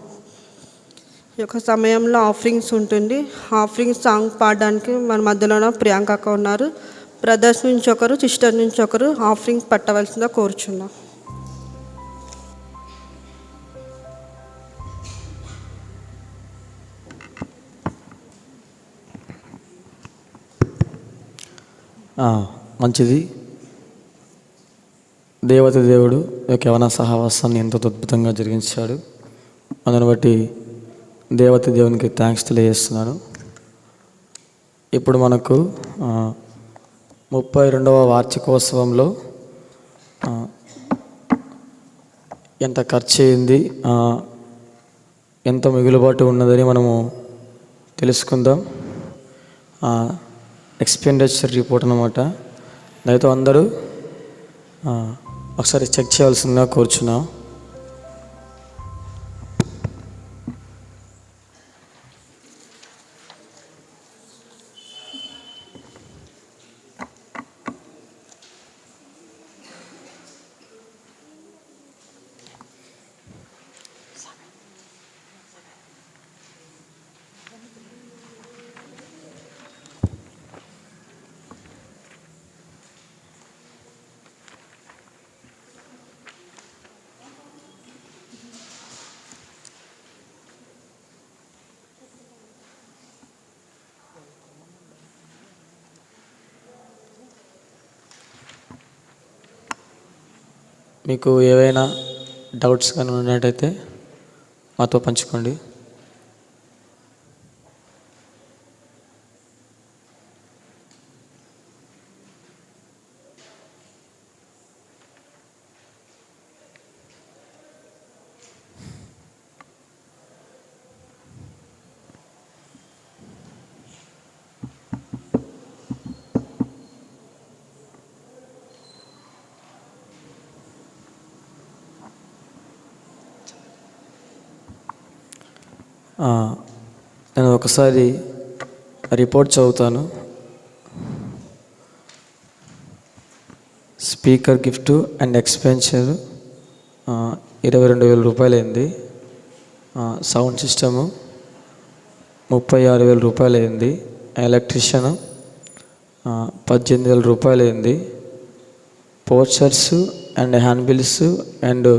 ఈ యొక్క సమయంలో ఆఫరింగ్స్ ఉంటుంది. ఆఫరింగ్ సాంగ్ పాడడానికి మన మధ్యలోనే ప్రియాంక అక్క ఉన్నారు. బ్రదర్స్ నుంచి ఒకరు, సిస్టర్ నుంచి ఒకరు ఆఫరింగ్ పట్టవలసిందిగా కోరుచున్నాం. మంచిది. దేవుడు యొక్క యవన సహవాసాన్ని ఎంతో అద్భుతంగా జరిగించాడు. అందుని బట్టి దేవునికి థ్యాంక్స్ తెలియజేస్తున్నాను. ఇప్పుడు మనకు 32వ వార్షికోత్సవంలో ఎంత ఖర్చు అయింది, ఎంత మిగులుబాటు ఉన్నదని మనము తెలుసుకుందాం. ఎక్స్పెండిచర్ రిపోర్ట్ అన్నమాట. దయతో అందరూ ఒకసారి చెక్ చేయాల్సిందిగా కోరుచున్నాం. మీకు ఏవైనా డౌట్స్ కానీ ఉన్నట్టయితే మాతో పంచుకోండి. నేను ఒకసారి రిపోర్ట్ చదువుతాను. స్పీకర్ గిఫ్ట్ అండ్ ఎక్స్పెన్షర్ 22,000 రూపాయలు అయింది. సౌండ్ సిస్టము 36,000 రూపాయలు అయింది. ఎలక్ట్రీషియన్ 18,000 రూపాయలు అయింది. పోస్టర్స్ అండ్ హ్యాండ్బిల్స్ అండ్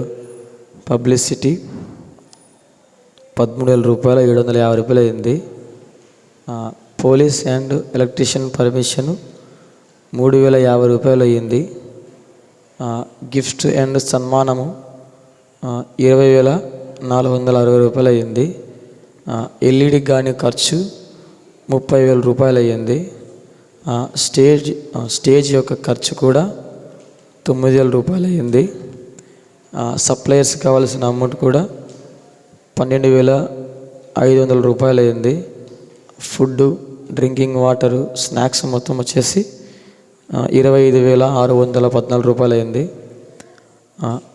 పబ్లిసిటీ 13,000 రూపాయలు, 750 రూపాయలు అయింది. పోలీస్ అండ్ ఎలక్ట్రీషియన్ పర్మిషన్ 3,050 రూపాయలు అయ్యింది. గిఫ్ట్ అండ్ సన్మానము 20,460 రూపాయలు అయ్యింది. ఎల్ఈడికి కానీ ఖర్చు 30,000 రూపాయలు అయ్యింది. స్టేజ్ యొక్క ఖర్చు కూడా 9,000 రూపాయలు అయ్యింది. సప్లయర్స్ కావాల్సిన అమౌంట్ కూడా 12,500 రూపాయలు అయ్యింది. ఫుడ్, డ్రింకింగ్ వాటరు, స్నాక్స్ మొత్తం వచ్చేసి 25,614 రూపాయలు అయింది.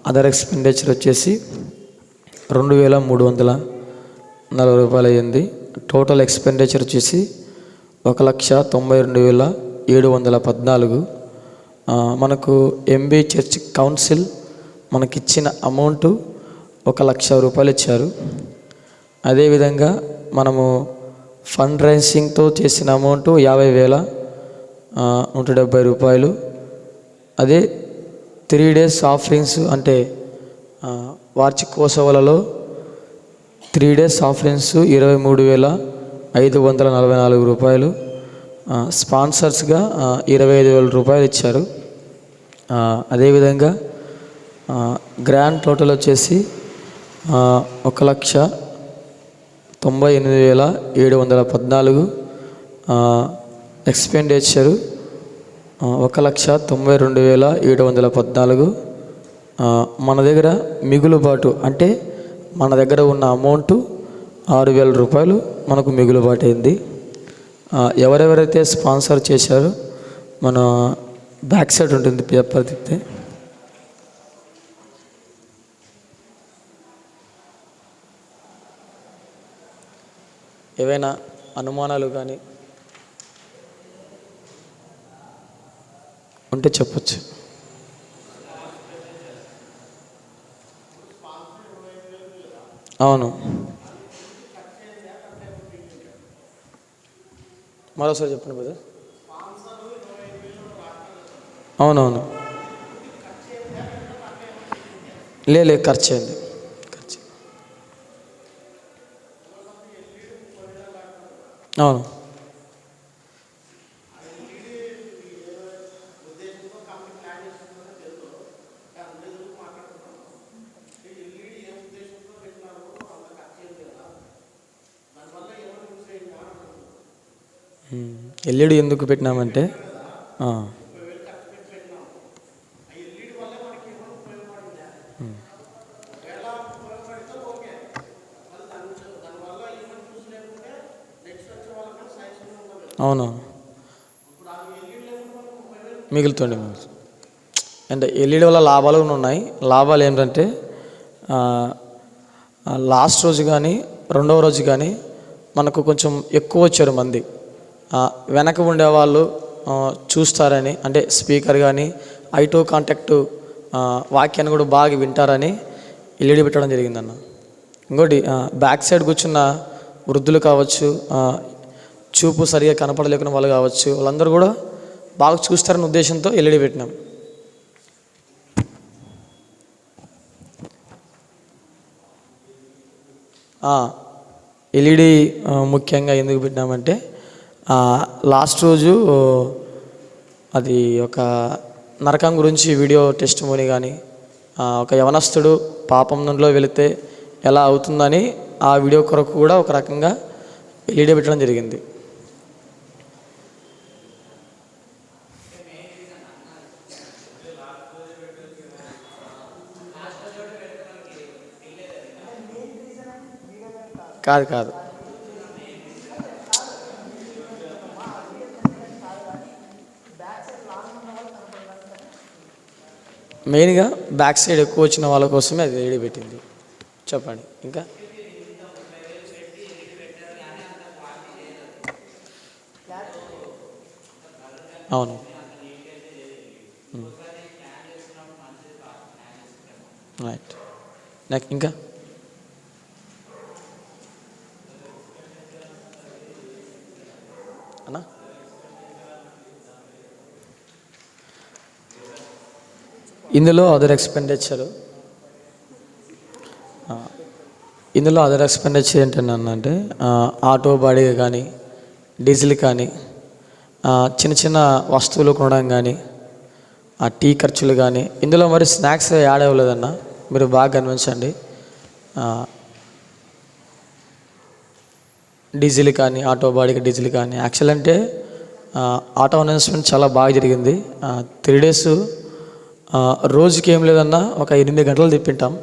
అదర్ ఎక్స్పెండిచర్ వచ్చేసి 2,340 రూపాయలు అయ్యింది. టోటల్ ఎక్స్పెండిచర్ వచ్చేసి 1,92,714. మనకు ఎంబీ చర్చ్ కౌన్సిల్ మనకిచ్చిన అమౌంట్ 1,00,000 రూపాయలు ఇచ్చారు. అదేవిధంగా మనము ఫండ్ రైజింగ్తో చేసిన అమౌంట్ 50,170 రూపాయలు. అదే 3 days ఆఫరింగ్స్ అంటే వార్షికోత్సవాలలో 3 days ఆఫరింగ్స్ 23,544 రూపాయలు. స్పాన్సర్స్గా 25,000 రూపాయలు ఇచ్చారు. అదేవిధంగా గ్రాండ్ టోటల్ వచ్చేసి 1,98,714. ఎక్స్పెండిచరు 1,92,714. మన దగ్గర మిగులుబాటు అంటే మన దగ్గర ఉన్న అమౌంట్ 6,000 రూపాయలు మనకు మిగులుబాటు అయింది. ఎవరెవరైతే స్పాన్సర్ చేశారో మన బ్యాక్ సైడ్ ఉంటుంది పేపర్ తిప్పితే. ఏవైనా అనుమానాలు కానీ ఉంటే చెప్పచ్చు. అవును, మరోసారి చెప్పండి బ్రదర్. అవునవును, లేదు ఖర్చు అయింది. అవును, ఎల్ఈడి ఎందుకు పెట్టినామంటే అవును మిగులుతుండే అంటే ఎల్ఈడి వల్ల లాభాలు కూడా ఉన్నాయి. లాభాలు ఏంటంటే లాస్ట్ రోజు కానీ రెండవ రోజు కానీ మనకు కొంచెం ఎక్కువ వచ్చారు మంది. వెనక ఉండేవాళ్ళు చూస్తారని, అంటే స్పీకర్ కానీ ఐటో కాంటాక్ట్ వాక్యాన్ని కూడా బాగా వింటారని ఎల్ఈడి పెట్టడం జరిగిందన్న. ఇంకోటి బ్యాక్ సైడ్ కూర్చున్న వృద్ధులు కావచ్చు, చూపు సరిగా కనపడలేకున్న వాళ్ళు కావచ్చు, వాళ్ళందరూ కూడా బాగా చూస్తారనే ఉద్దేశంతో ఎల్ఈడి పెట్టినాం. ఎల్ఈడి ముఖ్యంగా ఎందుకు పెట్టినామంటే లాస్ట్ రోజు అది ఒక నరకం గురించి వీడియో టెస్ట్ మోని కానీ ఒక యవనస్తుడు పాపం నుండిలో వెళితే ఎలా అవుతుందని ఆ వీడియో కొరకు కూడా ఒక రకంగా ఎల్ఈడి పెట్టడం జరిగింది. కాదు మెయిన్గా బ్యాక్ సైడ్ ఎక్కువ వచ్చిన వాళ్ళ కోసమే అది ఎల్ఈడి పెట్టింది. చెప్పండి ఇంకా. అవును, రైట్. నాకు ఇంకా అన్నా ఇందులో అదర్ ఎక్స్పెండిచర్ ఏంటంటే ఆటో బాడీగా కానీ డీజిల్ కానీ చిన్న చిన్న వస్తువులు కొనడం కానీ టీ ఖర్చులు కానీ ఇందులో మరి స్నాక్స్ యాడ్ అవ్వలేదన్న, మీరు బాగా గమనించండి. డీజిల్ కానీ ఆటో బాడీకి డీజిల్ కానీ యాక్చువల్ అంటే ఆటో అనౌన్స్మెంట్ చాలా బాగా జరిగింది. 3 days రోజుకి ఏం లేదన్నా ఒక 8 గంటలు తిప్పింటాం.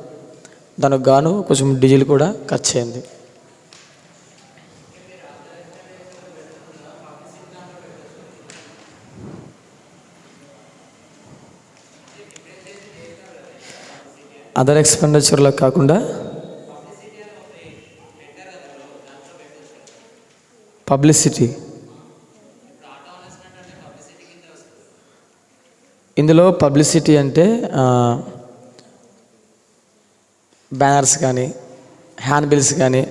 దానికి గాను కొంచెం డీజిల్ కూడా ఖర్చు అయింది. అదర్ ఎక్స్పెండిచర్లో కాకుండా పబ్లిసిటీ, ఇందులో పబ్లిసిటీ అంటే బ్యానర్స్ కానీ హ్యాండ్ బిల్స్ కానీ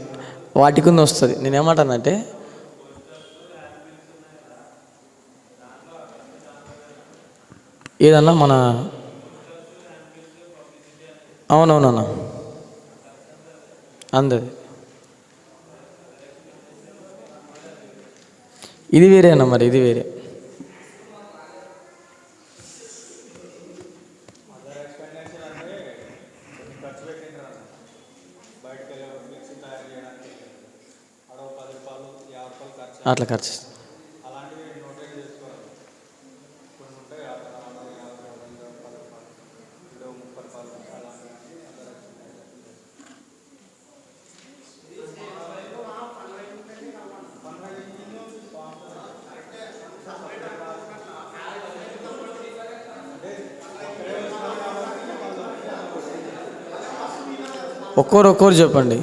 వాటి కింద వస్తుంది. నేనేమంటానంటే ఏదన్నా మన అవునవునన్నా అందది ఇది వేరే అన్న, మరి ఇది వేరే. అట్లా ఖర్చు ఒక్కొక్కరు చెప్పండి.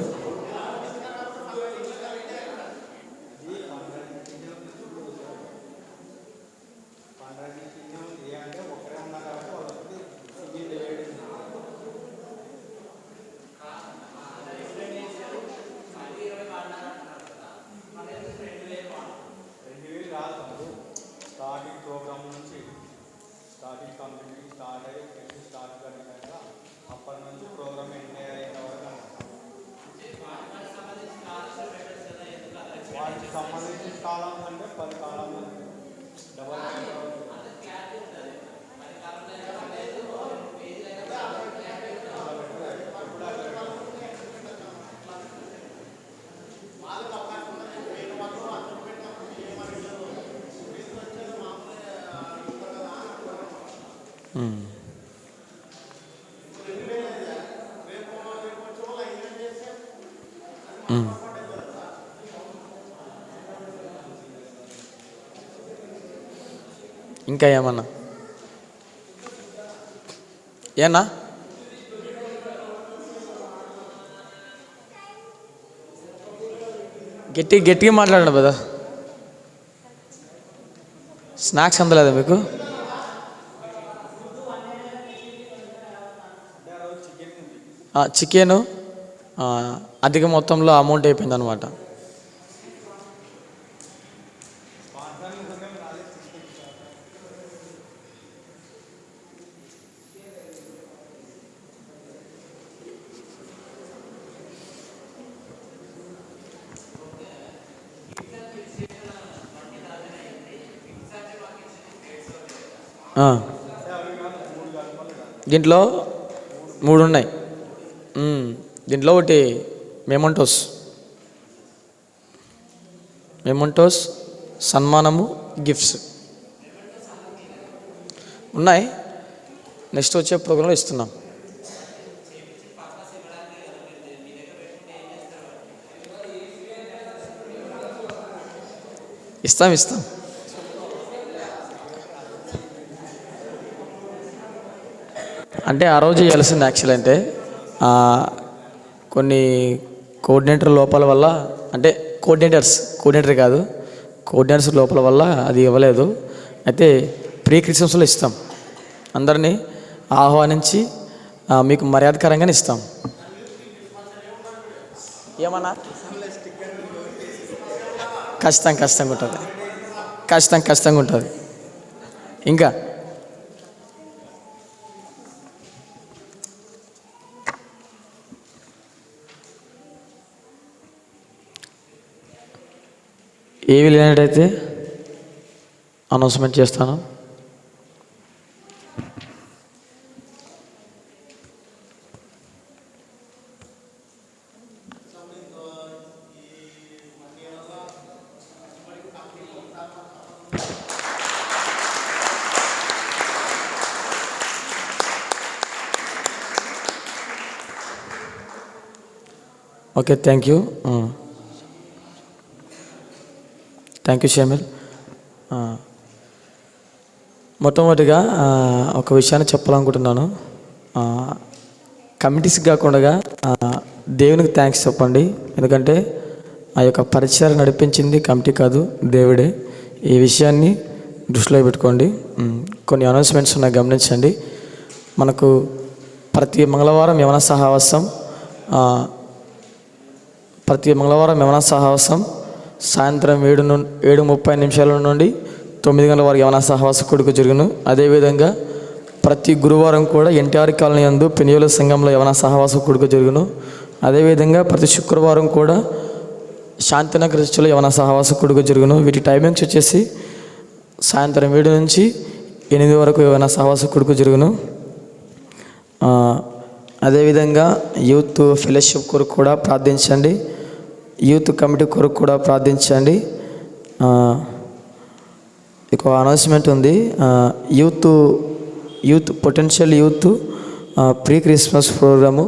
ఇంకా ఏమన్నా ఏనా గట్టిగా మాట్లాడండి కదా. స్నాక్స్ అందలేదా మీకు? చికెను అధిక మొత్తంలో అమౌంట్ అయిపోయింది అనమాట. దీంట్లో 3 ఉన్నాయి. దీంట్లో ఒకటి మెమంటోస్ సన్మానము గిఫ్ట్స్ ఉన్నాయి. నెక్స్ట్ వచ్చే ప్రోగ్రాంలో ఇస్తున్నాం. ఇస్తాం అంటే ఆ రోజు చేయాల్సింది యాక్చువల్ అంటే కొన్ని కోఆర్డినేటర్ లోపాల వల్ల, అంటే కోఆర్డినేటర్స్ లోపల వల్ల అది ఇవ్వలేదు. అయితే ప్రీ క్రిస్మస్లో ఇస్తాం. అందరినీ ఆహ్వానించి మీకు మర్యాదకరంగానే ఇస్తాం. ఏమన్నా కష్టంగా ఉంటుంది, కష్టంగా ఉంటుంది. ఇంకా ఏవి లేనట్టయితే అనౌన్స్మెంట్ చేస్తాను. Okay, thank you Shameel. మొట్టమొదటిగా ఒక విషయాన్ని చెప్పాలనుకుంటున్నాను. కమిటీస్కి కాకుండా దేవునికి థ్యాంక్స్ చెప్పండి. ఎందుకంటే ఆ యొక్క పరిచయం నడిపించింది కమిటీ కాదు, దేవుడే. ఈ విషయాన్ని దృష్టిలో పెట్టుకోండి. కొన్ని అనౌన్స్మెంట్స్ ఉన్నాయి, గమనించండి. మనకు ప్రతి మంగళవారం యవన సహవాసం సాయంత్రం 7:30 నుండి 9 గంటల వరకు యవన సహవాస కొడుకు జరుగును. అదేవిధంగా ప్రతి గురువారం కూడా ఎన్టీఆర్ కాలనీ యందు పెనియోల సంఘంలో యవన సహవాస కొడుకు జరుగును. అదేవిధంగా ప్రతి శుక్రవారం కూడా శాంతినగర్ చర్చిలో యవన సహవాస కొడుకు జరుగును. వీటి టైమింగ్స్ వచ్చేసి సాయంత్రం 7 నుంచి 8 వరకు యవన సహవాస కొడుకు జరుగును. అదేవిధంగా యూత్ ఫెలోషిప్ కొరకు కూడా ప్రార్థించండి, యూత్ కమిటీ కొరకు కూడా ప్రార్థించండి. ఒక అనౌన్స్మెంట్ ఉంది. Youth potential youth pre Christmas programme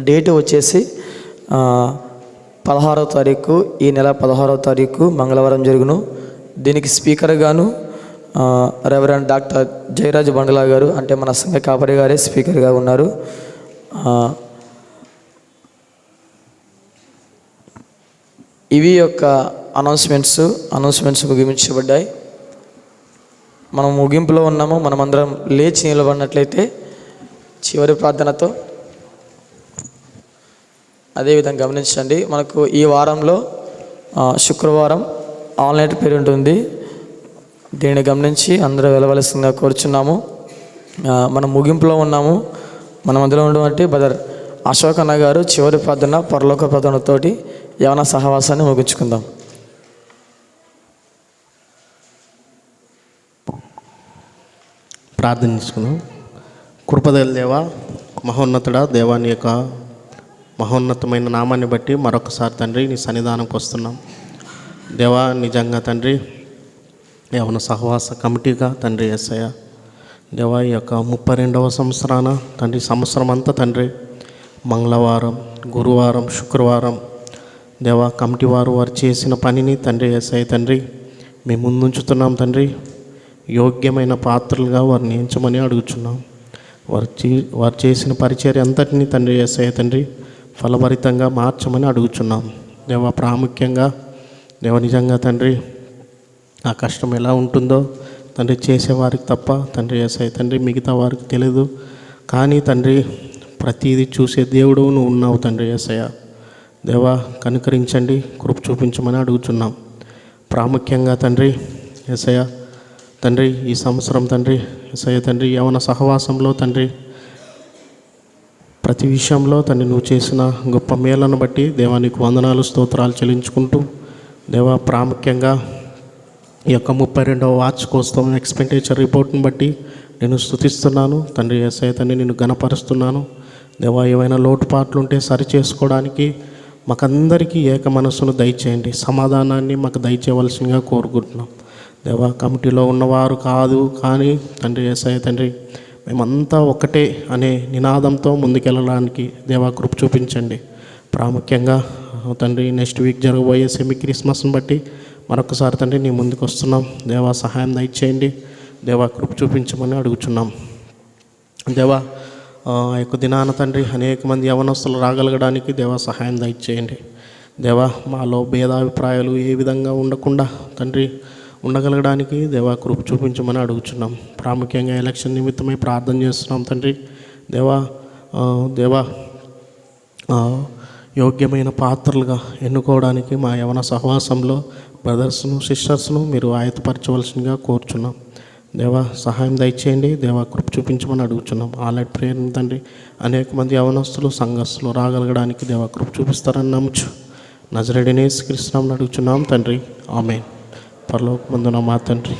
date వచ్చేసి 16వ తారీఖు, ఈ నెల 16వ తారీఖు మంగళవారం జరుగును. దీనికి స్పీకర్ గాను రెవరెండ్ డాక్టర్ జయరాజ్ బండ్లా గారు, అంటే మన సంఘ కాపరి గారే స్పీకర్గా ఉన్నారు. ఇవి యొక్క అనౌన్స్మెంట్స్ ముగించబడ్డాయి. మనం ముగింపులో ఉన్నాము. మనమందరం లేచి నిలబడినట్లయితే చివరి ప్రార్థనతో అదేవిధంగా గమనించండి. మనకు ఈ వారంలో శుక్రవారం ఆన్లైన్ పీరియడ్ ఉంది. దీన్ని గమనించి అందరూ వెళ్ళవలసిందిగా కోరుచున్నాము. మనం ముగింపులో ఉన్నాము. మన మధ్యలో ఉన్నటువంటి బ్రదర్ అశోక్ అన్న గారు చివరి ప్రార్థన పరలోక ప్రార్థనతోటి యవన సహవాసాన్ని ముగించుకుందాం. ప్రార్థన చేసుకుందాం. కృపదల దేవా, మహోన్నతుడా, దేవాని యొక్క మహోన్నతమైన నామాన్ని బట్టి మరొకసారి తండ్రి నీ సన్నిధానంకి వస్తున్నాం. దేవా, నిజంగా తండ్రి యవన సహవాస కమిటీగా తండ్రి యేసయ్య దేవా, ఈ యొక్క 32వ సంవత్సరాన తండ్రి సంవత్సరం అంతా తండ్రి మంగళవారం, గురువారం, శుక్రవారం దేవా కమిటీ వారు చేసిన పనిని తండ్రి యేసయ్య తండ్రి మేము ముందుంచుతున్నాం. తండ్రి యోగ్యమైన పాత్రలుగా వారిని ఎంచమని అడుగుచున్నాం. వారు చేసిన పరిచర్య అంతటినీ తండ్రి యేసయ్య తండ్రి ఫలభరితంగా మార్చమని అడుగుచున్నాం. దేవా, ప్రాముఖ్యంగా దేవ నిజంగా తండ్రి ఆ కష్టం ఎలా ఉంటుందో తండ్రి చేసేవారికి తప్ప తండ్రి యేసయ్య తండ్రి మిగతా వారికి తెలియదు. కానీ తండ్రి ప్రతిదీ చూసే దేవుడు నువ్వు ఉన్నావు తండ్రి యేసయ్య. దేవా, కనుకరించండి, కృప చూపించమని అడుగుచున్నాం. ప్రాముఖ్యంగా తండ్రి యేసయ్య తండ్రి ఈ సంవత్సరం తండ్రి యేసయ్య తండ్రి యవన సహవాసంలో తండ్రి ప్రతి విషయంలో తండ్రి నువ్వు చేసిన గొప్ప మేలను బట్టి దేవానికి వందనాలు, స్తోత్రాలు చెల్లించుకుంటూ దేవా, ప్రాముఖ్యంగా ఈ యొక్క 32వ వార్షికోత్సవం ఎక్స్పెండిచర్ రిపోర్ట్ని బట్టి నేను స్తుతిస్తున్నాను తండ్రి యేసయ్య తండ్రి, నేను ఘనపరుస్తున్నాను. దేవా, ఏవైనా లోటుపాట్లు ఉంటే సరి చేసుకోవడానికి మాకందరికీ ఏక మనస్సును దయచేయండి, సమాధానాన్ని మాకు దయచేయవలసిందిగా కోరుకుంటున్నాం. దేవా, కమిటీలో ఉన్నవారు కాదు కానీ తండ్రి యేసయ్య తండ్రి మేమంతా ఒకటే అనే నినాదంతో ముందుకెళ్ళడానికి దేవా కృప చూపించండి. ప్రాముఖ్యంగా తండ్రి నెక్స్ట్ వీక్ జరగబోయే సెమీ క్రిస్మస్ని బట్టి మరొకసారి తండ్రి నీ ముందుకు వస్తున్నాం. దేవా, సహాయం దయచేయండి. దేవా, కృప చూపించమని అడుగుచున్నాం. దేవా, ఆ యొక్క దినాన తండ్రి అనేక మంది యవనస్తులు రాగలగడానికి దేవా సహాయం దయచేయండి. దేవా, మాలో భేదాభిప్రాయాలు ఏ విధంగా ఉండకుండా తండ్రి ఉండగలగడానికి దేవా కృప చూపించమని అడుగుచున్నాం. ప్రాముఖ్యంగా ఎలక్షన్ నిమిత్తమై ప్రార్థన చేస్తున్నాం తండ్రి. దేవా యోగ్యమైన పాత్రలుగా ఎన్నుకోవడానికి మా యవన సహవాసంలో బ్రదర్స్ను సిస్టర్స్ను మీరు ఆయతపరచవలసిందిగా కోరుచున్నాం. దేవా సహాయం దయచేయండి. దేవా కృప చూపించమని అడుగుచున్నాం. ఆల్రెడీ ప్రేయర్ తండ్రి అనేక మంది యవనస్తులు సంఘస్థులు రాగలగడానికి దేవా కృప చూపిస్తారని నమ్ముచు నజరేయుడైన యేసుక్రీస్తు నామమున అడుగుచున్నాం తండ్రి. ఆమేన్. పరలోకమందున్న మా తండ్రి,